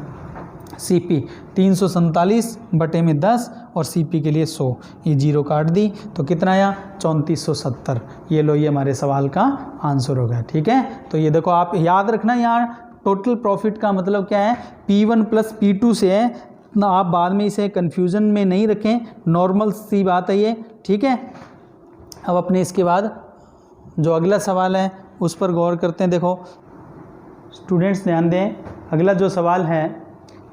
Speaker 1: सीपी 347 बटे में 10 और सीपी के लिए 100, ये जीरो काट दी तो कितना आया 3470। ये लो ये हमारे सवाल का आंसर हो गया, ठीक है। तो ये देखो आप याद रखना यहाँ टोटल प्रॉफिट का मतलब क्या है P1 प्लस P2 से है ना, आप बाद में इसे कन्फ्यूज़न में नहीं रखें, नॉर्मल सी बात है ये, ठीक है। अब अपने इसके बाद जो अगला सवाल है उस पर गौर करते हैं। देखो स्टूडेंट्स ध्यान दें, अगला जो सवाल है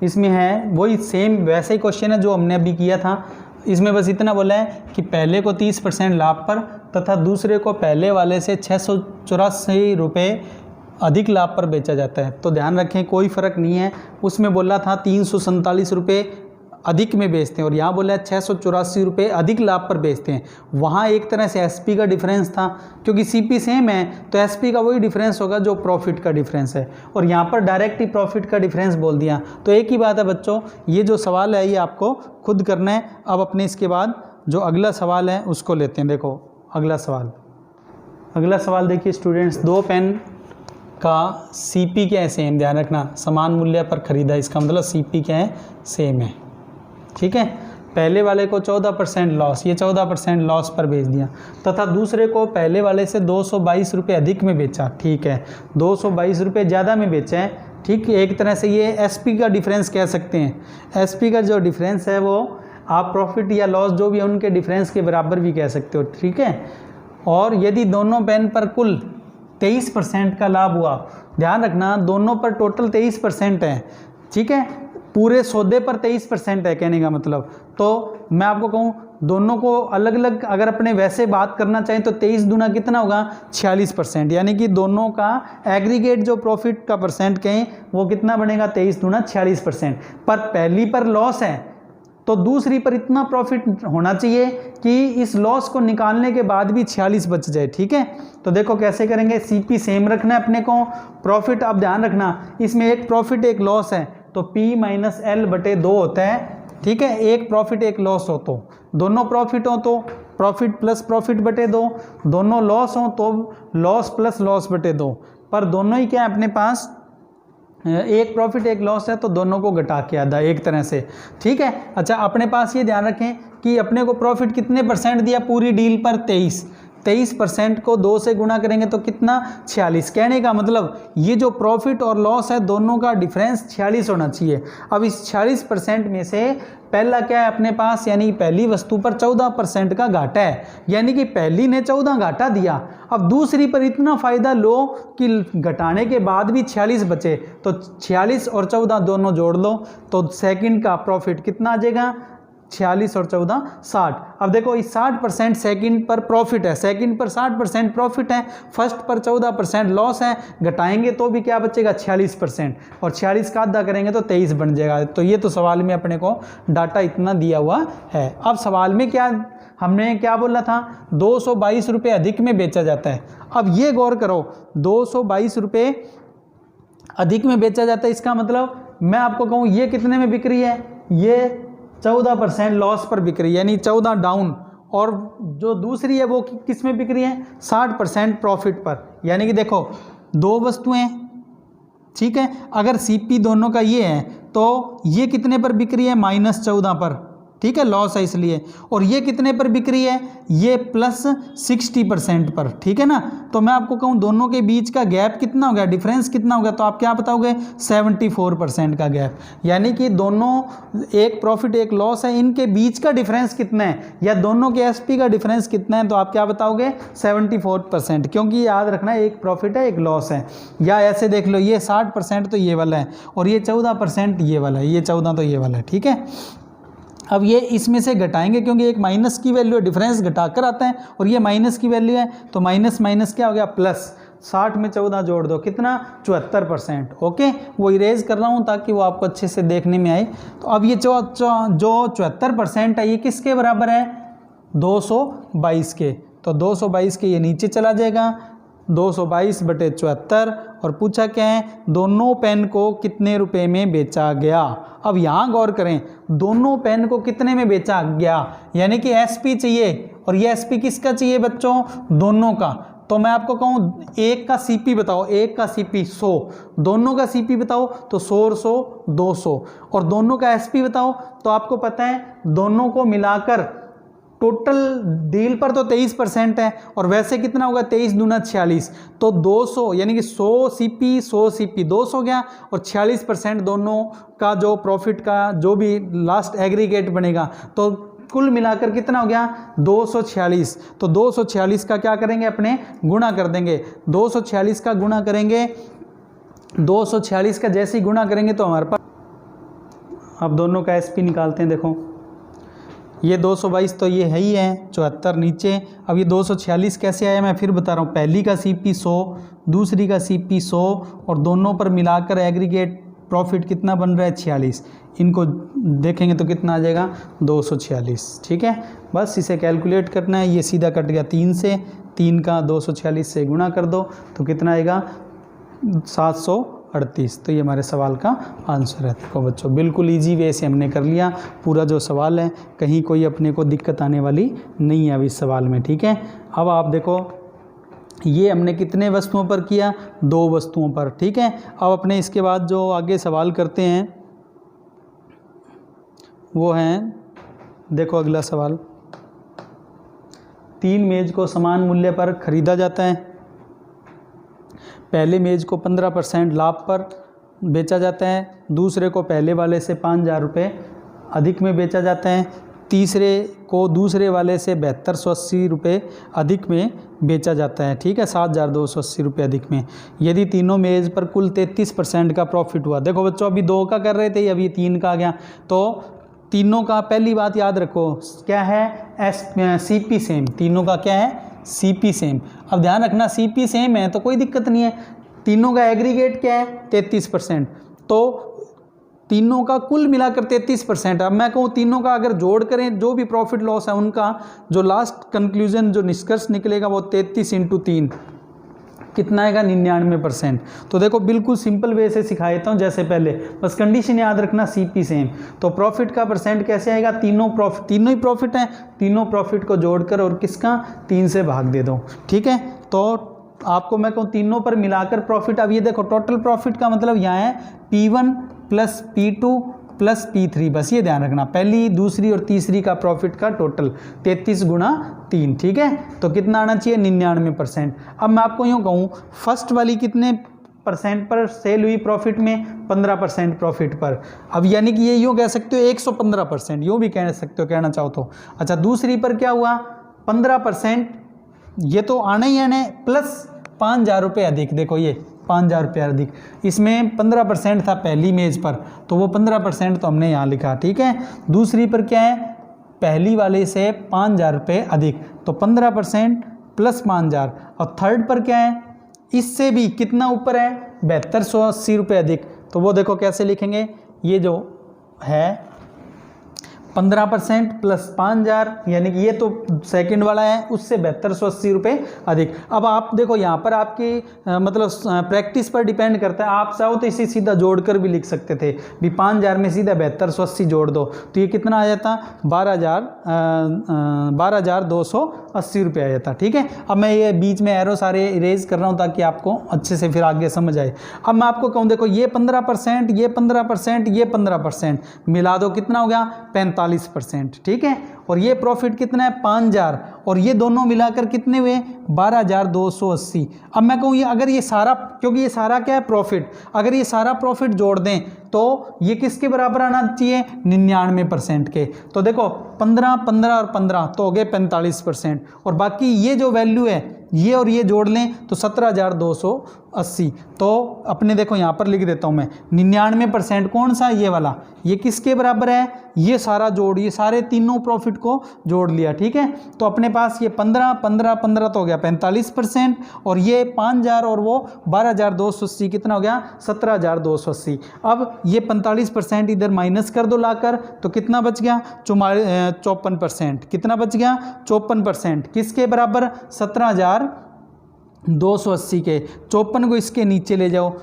Speaker 1: इसमें है वही सेम वैसे ही क्वेश्चन है जो हमने अभी किया था। इसमें बस इतना बोला है कि पहले को 30% लाभ पर तथा दूसरे को पहले वाले से 684 रुपये अधिक लाभ पर बेचा जाता है। तो ध्यान रखें कोई फ़र्क नहीं है, उसमें बोला था 347 रुपये अधिक में बेचते हैं और यहाँ बोला है 684 रुपये अधिक लाभ पर बेचते हैं। वहाँ एक तरह से एसपी का डिफरेंस था, क्योंकि सीपी सेम है तो एसपी का वही डिफरेंस होगा जो प्रॉफिट का डिफरेंस है, और यहाँ पर डायरेक्ट ही प्रॉफिट का डिफरेंस बोल दिया। तो एक ही बात है बच्चों, ये जो सवाल है ये आपको खुद करना है। अब अपने इसके बाद जो अगला सवाल है उसको लेते हैं। देखो अगला सवाल देखिए स्टूडेंट्स, 2 पेन का सीपी क्या है सेम, ध्यान रखना समान मूल्य पर खरीदा, इसका मतलब सीपी क्या है सेम है, ठीक है। पहले वाले को 14% लॉस, ये 14% लॉस पर बेच दिया, तथा दूसरे को पहले वाले से 222 रुपये अधिक में बेचा, ठीक है 222 रुपये ज़्यादा में बेचा है, ठीक है। एक तरह से ये एसपी का डिफरेंस कह सकते हैं। एसपी का जो डिफरेंस है वो आप प्रॉफिट या लॉस जो भी है उनके डिफरेंस के बराबर भी कह सकते हो, ठीक है। और यदि दोनों पेन पर कुल 23% का लाभ हुआ, ध्यान रखना दोनों पर टोटल 23% है, ठीक है, पूरे सौदे पर 23% है कहने का मतलब। तो मैं आपको कहूँ दोनों को अलग अलग अगर अपने वैसे बात करना चाहें तो 23 दूना कितना होगा 46%, यानी कि दोनों का एग्रीगेट जो प्रॉफिट का परसेंट कहें वो कितना बनेगा 23 दूना 46%। पर पहली पर लॉस है तो दूसरी पर इतना प्रॉफिट होना चाहिए कि इस लॉस को निकालने के बाद भी 46 बच जाए, ठीक है। तो देखो कैसे करेंगे, सीपी सेम रखना है अपने को, प्रॉफिट आप ध्यान रखना इसमें एक प्रॉफिट एक लॉस है तो P माइनस L बटे 2 होता है, ठीक है। एक प्रॉफिट एक लॉस हो तो दोनों प्रॉफिट हो तो प्रॉफिट प्लस प्रॉफिट बटे 2, दोनों लॉस हो तो लॉस प्लस लॉस बटे 2, पर दोनों ही क्या है अपने पास एक प्रॉफिट एक लॉस है तो दोनों को घटा के आधा एक तरह से, ठीक है। अच्छा अपने पास ये ध्यान रखें कि अपने को प्रॉफिट कितने परसेंट दिया पूरी डील पर 23% को 2 से गुणा करेंगे तो कितना 46। कहने का मतलब ये जो प्रॉफिट और लॉस है दोनों का डिफरेंस 46 होना चाहिए। अब इस 46% में से पहला क्या है अपने पास, यानी पहली वस्तु पर 14% का घाटा है, यानी कि पहली ने 14 घाटा दिया, अब दूसरी पर इतना फ़ायदा लो कि घटाने के बाद भी 46 बचे, तो 46 और 14 दोनों जोड़ लो तो सेकंड का प्रॉफिट कितना आ जाएगा 46 और 14 60। अब देखो इस 60% सेकंड पर प्रॉफिट है, सेकंड पर 60% प्रॉफिट है, फर्स्ट पर 14% लॉस है, घटाएंगे तो भी क्या बचेगा 46%, और 46 का आधा करेंगे तो 23 बन जाएगा। तो ये तो सवाल में अपने को डाटा इतना दिया हुआ है। अब सवाल में क्या हमने क्या बोला था 222 रुपये अधिक में बेचा जाता है। अब ये गौर करो 222 रुपये अधिक में बेचा जाता है, इसका मतलब मैं आपको कहूँ ये कितने में बिक रही है, ये 14% लॉस पर बिक रही है, यानी 14 डाउन, और जो दूसरी है वो किस में बिक रही है 60% प्रॉफिट पर। यानी कि देखो 2 वस्तुएं, ठीक है, अगर सीपी दोनों का ये है तो ये कितने पर बिक रही है -14 पर, ठीक है, लॉस है इसलिए। और ये कितने पर बिक रही है, ये प्लस 60% पर, ठीक है ना। तो मैं आपको कहूँ दोनों के बीच का गैप कितना हो गया, डिफरेंस कितना हो गया, तो आप क्या बताओगे 74% का गैप। यानी कि दोनों, एक प्रॉफिट एक लॉस है, इनके बीच का डिफरेंस कितना है, या दोनों के एसपी का डिफरेंस कितना है, तो आप क्या बताओगे 74%। क्योंकि याद रखना एक प्रॉफिट है एक लॉस है। या ऐसे देख लो, ये 60% तो ये वाला है और ये 14% ये वाला है, ये 14 तो ये वाला है, ठीक है। अब ये इसमें से घटाएंगे क्योंकि एक माइनस की वैल्यू है, डिफरेंस घटाकर आता है, और ये माइनस की वैल्यू है, तो माइनस माइनस क्या हो गया प्लस। 60 में 14 जोड़ दो, कितना 74%। ओके, वो इरेज कर रहा हूँ ताकि वो आपको अच्छे से देखने में आए। तो अब ये जो 74% है ये किसके बराबर है, 222 के। तो 222 के ये नीचे चला जाएगा, 222/74। और पूछा क्या है, दोनों पेन को कितने रुपए में बेचा गया। अब यहाँ गौर करें, दोनों पेन को कितने में बेचा गया, यानी कि एसपी चाहिए, और ये एसपी किसका चाहिए बच्चों, दोनों का। तो मैं आपको कहूँ एक का सीपी बताओ, एक का सीपी 100, दोनों का सीपी बताओ तो 100 और 100 200, और दोनों का एसपी बताओ तो आपको पता है दोनों को मिलाकर टोटल डील पर तो 23% है, और वैसे कितना होगा 23 दूना 46, तो 200 यानी कि 100 सीपी 200 गया, और 46% दोनों का जो प्रॉफिट का जो भी लास्ट एग्रीगेट बनेगा, तो कुल मिलाकर कितना हो गया 246। तो 246 का क्या करेंगे, अपने गुणा कर देंगे, 246 का गुणा करेंगे, 246 का जैसे ही गुणा करेंगे तो हमारे पास, अब दोनों का एसपी निकालते हैं। देखो ये 222 तो ये है ही है, 74 नीचे। अब ये 246 कैसे आया, मैं फिर बता रहा हूँ। पहली का सीपी 100, दूसरी का सीपी 100, और दोनों पर मिलाकर एग्रीगेट प्रॉफिट कितना बन रहा है 46। इनको देखेंगे तो कितना आ जाएगा 246, ठीक है। बस इसे कैलकुलेट करना है, ये सीधा कट गया 3 से, 3 का 246 से गुणा कर दो तो कितना आएगा 738। तो ये हमारे सवाल का आंसर है। देखो बच्चों, बिल्कुल इजी वे से हमने कर लिया पूरा जो सवाल है, कहीं कोई अपने को दिक्कत आने वाली नहीं है अब इस सवाल में, ठीक है। अब आप देखो ये हमने कितने वस्तुओं पर किया, 2 वस्तुओं पर, ठीक है। अब अपने इसके बाद जो आगे सवाल करते हैं वो हैं, देखो अगला सवाल, 3 मेज को समान मूल्य पर खरीदा जाता है। पहले मेज को 15% लाभ पर बेचा जाता है, दूसरे को पहले वाले से 5000 रुपये अधिक में बेचा जाता है, तीसरे को दूसरे वाले से 7280 रुपये अधिक में बेचा जाता है, ठीक है, 7280 रुपये अधिक में। यदि तीनों मेज़ पर कुल 33% का प्रॉफिट हुआ। देखो बच्चों, अभी 2 का कर रहे थे, अभी 3 का आ गया, तो तीनों का पहली बात याद रखो क्या है, सीपी सेम, तीनों का क्या है सीपी सेम। अब ध्यान रखना सीपी सेम है तो कोई दिक्कत नहीं है। तीनों का एग्रीगेट क्या है 33%, तो तीनों का कुल मिलाकर 33%। अब मैं कहूँ तीनों का अगर जोड़ करें जो भी प्रॉफिट लॉस है उनका जो लास्ट कंक्लूजन जो निष्कर्ष निकलेगा वो 33 × 3 कितना आएगा 99%। तो देखो बिल्कुल सिंपल वे से सिखा देता हूँ जैसे पहले, बस कंडीशन याद रखना सीपी सेम। तो प्रॉफिट का परसेंट कैसे आएगा, तीनों ही प्रॉफिट हैं, तीनों प्रॉफिट को जोड़कर और किसका 3 से भाग दे दो, ठीक है। तो आपको मैं कहूँ तीनों पर मिलाकर प्रॉफिट, अब ये देखो टोटल प्रॉफिट का मतलब यहाँ है P1 + P2 + P3, बस ये ध्यान रखना, पहली दूसरी और तीसरी का प्रॉफिट का टोटल 33 × 3, ठीक है। तो कितना आना चाहिए 99%। अब मैं आपको यूँ कहूँ फर्स्ट वाली कितने % पर सेल हुई प्रॉफिट में, 15% प्रॉफिट पर। अब यानी कि ये यूँ कह सकते हो 115%, यूँ भी कह सकते हो कहना चाहो तो। अच्छा दूसरी पर क्या हुआ 15%, ये तो आना ही आना है, प्लस 5000 रुपये अधिक। देखो ये 5000 रुपये अधिक, इसमें 15% था पहली मेज पर, तो वो 15% तो हमने यहाँ लिखा, ठीक है। दूसरी पर क्या है, पहली वाले से 5000 रुपये अधिक, तो 15% + 5000। और थर्ड पर क्या है, इससे भी कितना ऊपर है 7280 रुपये अधिक, तो वो देखो कैसे लिखेंगे, ये जो है 15% + 5000, यानी कि ये तो सेकंड वाला है, उससे 7280 रुपये अधिक। अब आप देखो यहाँ पर आपकी मतलब प्रैक्टिस पर डिपेंड करता है, आप चाहो तो इसे सीधा जोड़कर भी लिख सकते थे भी 5000 में सीधा 7280 जोड़ दो तो ये कितना आ जाता 12,280 रुपये आ जाता, ठीक है। अब मैं ये बीच में एरो सारे इरेज कर रहा हूँ ताकि आपको अच्छे से फिर आगे समझ आए। अब मैं आपको कहूँ देखो ये 15%, ये 15%, ये 15% मिला दो कितना हो गया 45। 45%, ठीक है। और ये प्रॉफिट कितना है 5000, और ये दोनों मिलाकर कितने हुए 12280। अब मैं कहूँ ये अगर ये सारा, क्योंकि ये सारा क्या है प्रॉफिट, अगर ये सारा प्रॉफिट जोड़ दें तो ये किसके बराबर आना चाहिए 99% के। तो देखो 15, 15 और 15 तो हो गए 45%, और बाकी ये जो वैल्यू है ये और ये जोड़ लें तो 17280। तो अपने देखो यहाँ पर लिख देता हूँ मैं 99% कौन सा, ये वाला, ये किसके बराबर है, ये सारा जोड़, ये सारे तीनों प्रॉफिट को जोड़ लिया, ठीक है। तो अपने पास ये 15, 15, 15 तो हो गया 45%, और ये 5000 और वो 12280 कितना हो गया 17280। अब ये 45% इधर माइनस कर दो लाकर, तो कितना बच गया 54%। कितना बच गया 54%, किसके बराबर 17280 के। 54 को इसके नीचे ले जाओ।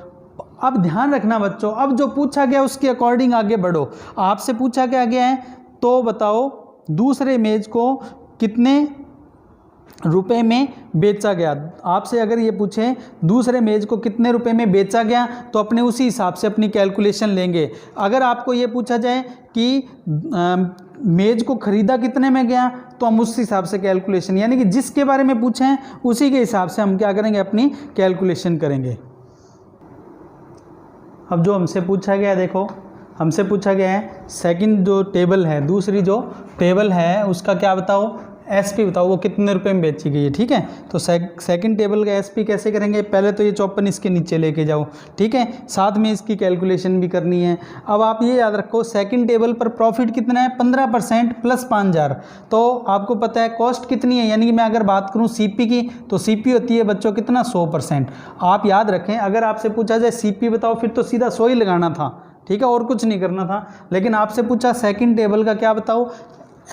Speaker 1: अब ध्यान रखना बच्चों, अब जो पूछा गया उसके अकॉर्डिंग आगे बढ़ो। आपसे पूछा क्या गया है तो बताओ दूसरे मेज को कितने रुपए में बेचा गया। आपसे अगर ये पूछे दूसरे मेज को कितने रुपए में बेचा गया तो अपने उसी हिसाब से अपनी कैलकुलेशन लेंगे। अगर आपको ये पूछा जाए कि मेज को खरीदा कितने में गया तो हम उस हिसाब से कैलकुलेशन, यानी कि जिसके बारे में पूछे हैं उसी के हिसाब से हम क्या करेंगे अपनी कैलकुलेशन करेंगे। अब जो हमसे पूछा गया, देखो हमसे पूछा गया है सेकंड जो टेबल है, दूसरी जो टेबल है उसका क्या बताओ एसपी बताओ वो कितने रुपए में बेची गई है, ठीक है। तो सेकंड टेबल का एसपी कैसे करेंगे, पहले तो ये 54 इसके नीचे लेके जाओ, ठीक है, साथ में इसकी कैलकुलेशन भी करनी है। अब आप ये याद रखो सेकंड टेबल पर प्रॉफिट कितना है 15% प्लस 5000, तो आपको पता है कॉस्ट कितनी है, यानी कि मैं अगर बात करूँ सीपी की तो सीपी होती है बच्चों कितना 100%। आप याद रखें अगर आपसे पूछा जाए सीपी बताओ फिर तो सीधा 100 ही लगाना था, ठीक है, और कुछ नहीं करना था। लेकिन आपसे पूछा सेकंड टेबल का क्या बताओ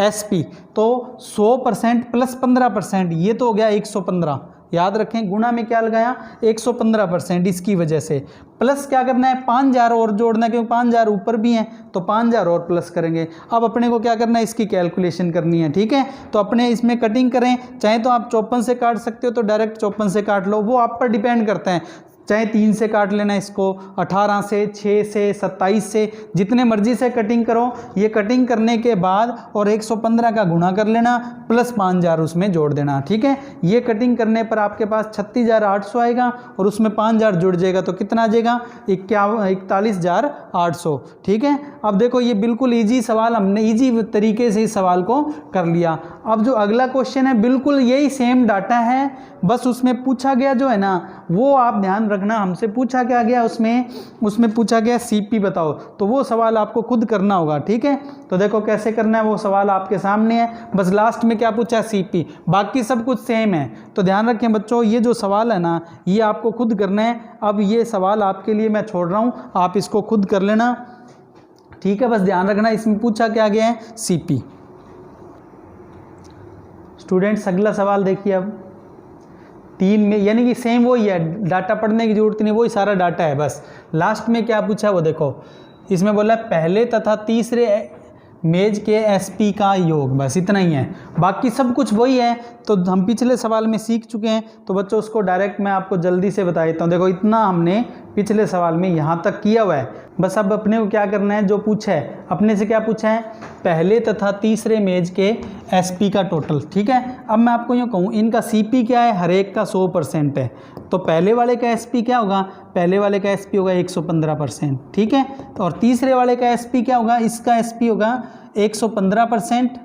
Speaker 1: एसपी, तो 100% प्लस 15%, ये तो हो गया 115। याद रखें गुणा में क्या लगाया 115%, इसकी वजह से प्लस क्या करना है 5000 और जोड़ना है, क्योंकि 5000 ऊपर भी हैं तो 5000 और प्लस करेंगे। अब अपने को क्या करना है इसकी कैलकुलेशन करनी है, ठीक है। तो अपने इसमें कटिंग करें, चाहे तो आप 54 से काट सकते हो तो डायरेक्ट 54 से काट लो, वो आप पर डिपेंड करता है, चाहे 3 से काट लेना इसको, 18 से, 6 से, 27 से, जितने मर्जी से कटिंग करो। ये कटिंग करने के बाद और 115 का गुणा कर लेना प्लस 5000 उसमें जोड़ देना, ठीक है। ये कटिंग करने पर आपके पास 36800 आएगा और उसमें 5000 जुड़ जाएगा तो कितना आ जाएगा 41800, ठीक है। अब देखो ये बिल्कुल ईजी सवाल, हमने ईजी तरीके से इस सवाल को कर लिया। अब जो अगला क्वेश्चन है बिल्कुल यही सेम डाटा है, बस उसमें पूछा गया जो है ना वो आप ध्यान रखना, हमसे पूछा क्या गया उसमें पूछा गया सीपी बताओ, तो वो सवाल आपको खुद करना होगा, ठीक है। तो देखो कैसे करना है, वो सवाल आपके सामने है, बस लास्ट में क्या पूछा सीपी, बाकी सब कुछ सेम है। तो ध्यान रखें बच्चों ये जो सवाल है ना ये आपको खुद करना है। अब ये सवाल आपके लिए मैं छोड़ रहा हूँ, आप इसको खुद कर लेना, ठीक है। बस ध्यान रखना इसमें पूछा क्या गया है सीपी। स्टूडेंट्स अगला सवाल देखिए, अब 3 में, यानी कि सेम वही है, डाटा पढ़ने की जरूरत नहीं, वही सारा डाटा है, बस लास्ट में क्या पूछा वो देखो। इसमें बोला पहले तथा तीसरे मेज के एसपी का योग, बस इतना ही है, बाकी सब कुछ वही है। तो हम पिछले सवाल में सीख चुके हैं, तो बच्चों उसको डायरेक्ट मैं आपको जल्दी से बता देता हूँ। देखो इतना हमने पिछले सवाल में यहाँ तक किया हुआ है, बस अब अपने को क्या करना है, जो पूछा है अपने से क्या पूछा है पहले तथा तीसरे मेज के एसपी का टोटल, ठीक है। अब मैं आपको यूँ कहूँ इनका सीपी क्या है, हर एक का 100% है, तो पहले वाले का एसपी क्या होगा, पहले वाले का एसपी होगा 115%, ठीक है। तो और तीसरे वाले का एसपी क्या होगा, इसका एसपी होगा 115%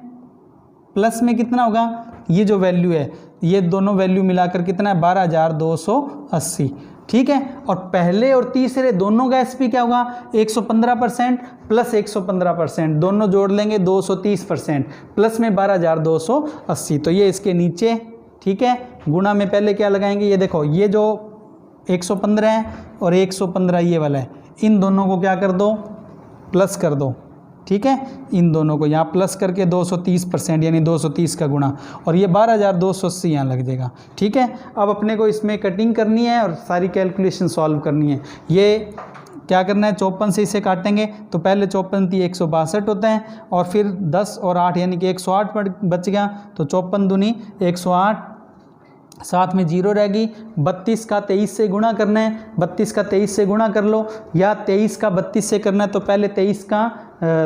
Speaker 1: प्लस में कितना होगा, ये जो वैल्यू है ये दोनों वैल्यू मिलाकर कितना है 12280, ठीक है। और पहले और तीसरे दोनों का एसपी क्या होगा 115% प्लस 115%, दोनों जोड़ लेंगे 230% प्लस में 12280, तो ये इसके नीचे, ठीक है। गुणा में पहले क्या लगाएंगे, ये देखो ये जो 115 है और 115 ये वाला है, इन दोनों को क्या कर दो प्लस कर दो, ठीक है। इन दोनों को यहाँ प्लस करके 230% यानी 230 का गुणा, और ये 12280 यहाँ लग जाएगा, ठीक है। अब अपने को इसमें कटिंग करनी है और सारी कैलकुलेशन सॉल्व करनी है। ये क्या करना है 54 से इसे काटेंगे तो पहले 54 थी 162 होते हैं, और फिर 10 और 8 यानी कि 108 बच गया, तो 54 दूनी 108, साथ में 0 रहेगी। 32 का 23 से गुणा करना है, 32 का 23 से गुणा कर लो, या 23 का 32 से करना है तो पहले 23 का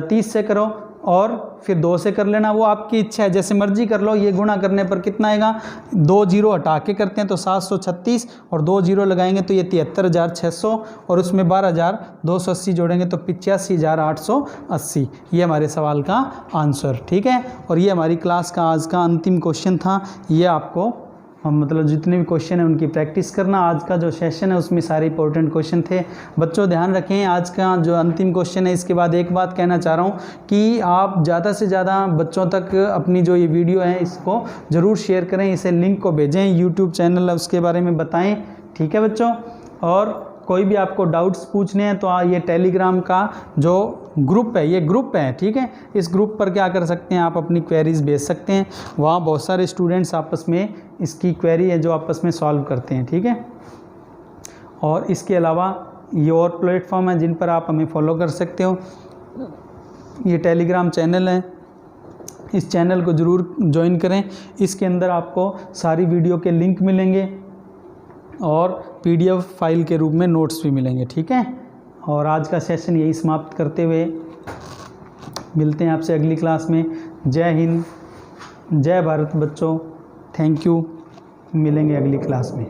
Speaker 1: 30 से करो और फिर 2 से कर लेना, वो आपकी इच्छा है, जैसे मर्जी कर लो। ये गुणा करने पर कितना आएगा, 2 जीरो हटा के करते हैं तो 736 और 2 जीरो लगाएंगे तो ये 73,600 और उसमें 12,280 जोड़ेंगे तो 85,880। ये हमारे सवाल का आंसर, ठीक है। और ये हमारी क्लास का आज का अंतिम क्वेश्चन था। ये आपको मतलब जितने भी क्वेश्चन हैं उनकी प्रैक्टिस करना। आज का जो सेशन है उसमें सारे इंपॉर्टेंट क्वेश्चन थे। बच्चों ध्यान रखें, आज का जो अंतिम क्वेश्चन है इसके बाद एक बात कहना चाह रहा हूँ कि आप ज़्यादा से ज़्यादा बच्चों तक अपनी जो ये वीडियो है इसको ज़रूर शेयर करें, इसे लिंक को भेजें, यूट्यूब चैनल है उसके बारे में बताएं, ठीक है बच्चों। और कोई भी आपको डाउट्स पूछने हैं तो ये टेलीग्राम का जो ग्रुप है, ये ग्रुप है, ठीक है। इस ग्रुप पर क्या कर सकते हैं, आप अपनी क्वेरीज भेज सकते हैं। वहाँ बहुत सारे स्टूडेंट्स आपस में इसकी क्वेरी है जो आपस में सॉल्व करते हैं, ठीक है। और इसके अलावा ये और प्लेटफॉर्म है जिन पर आप हमें फॉलो कर सकते हो। ये टेलीग्राम चैनल है, इस चैनल को ज़रूर ज्वाइन करें। इसके अंदर आपको सारी वीडियो के लिंक मिलेंगे और PDF फाइल के रूप में नोट्स भी मिलेंगे, ठीक है। और आज का सेशन यही समाप्त करते हुए मिलते हैं आपसे अगली क्लास में। जय हिंद, जय भारत बच्चों, थैंक यू। मिलेंगे अगली क्लास में।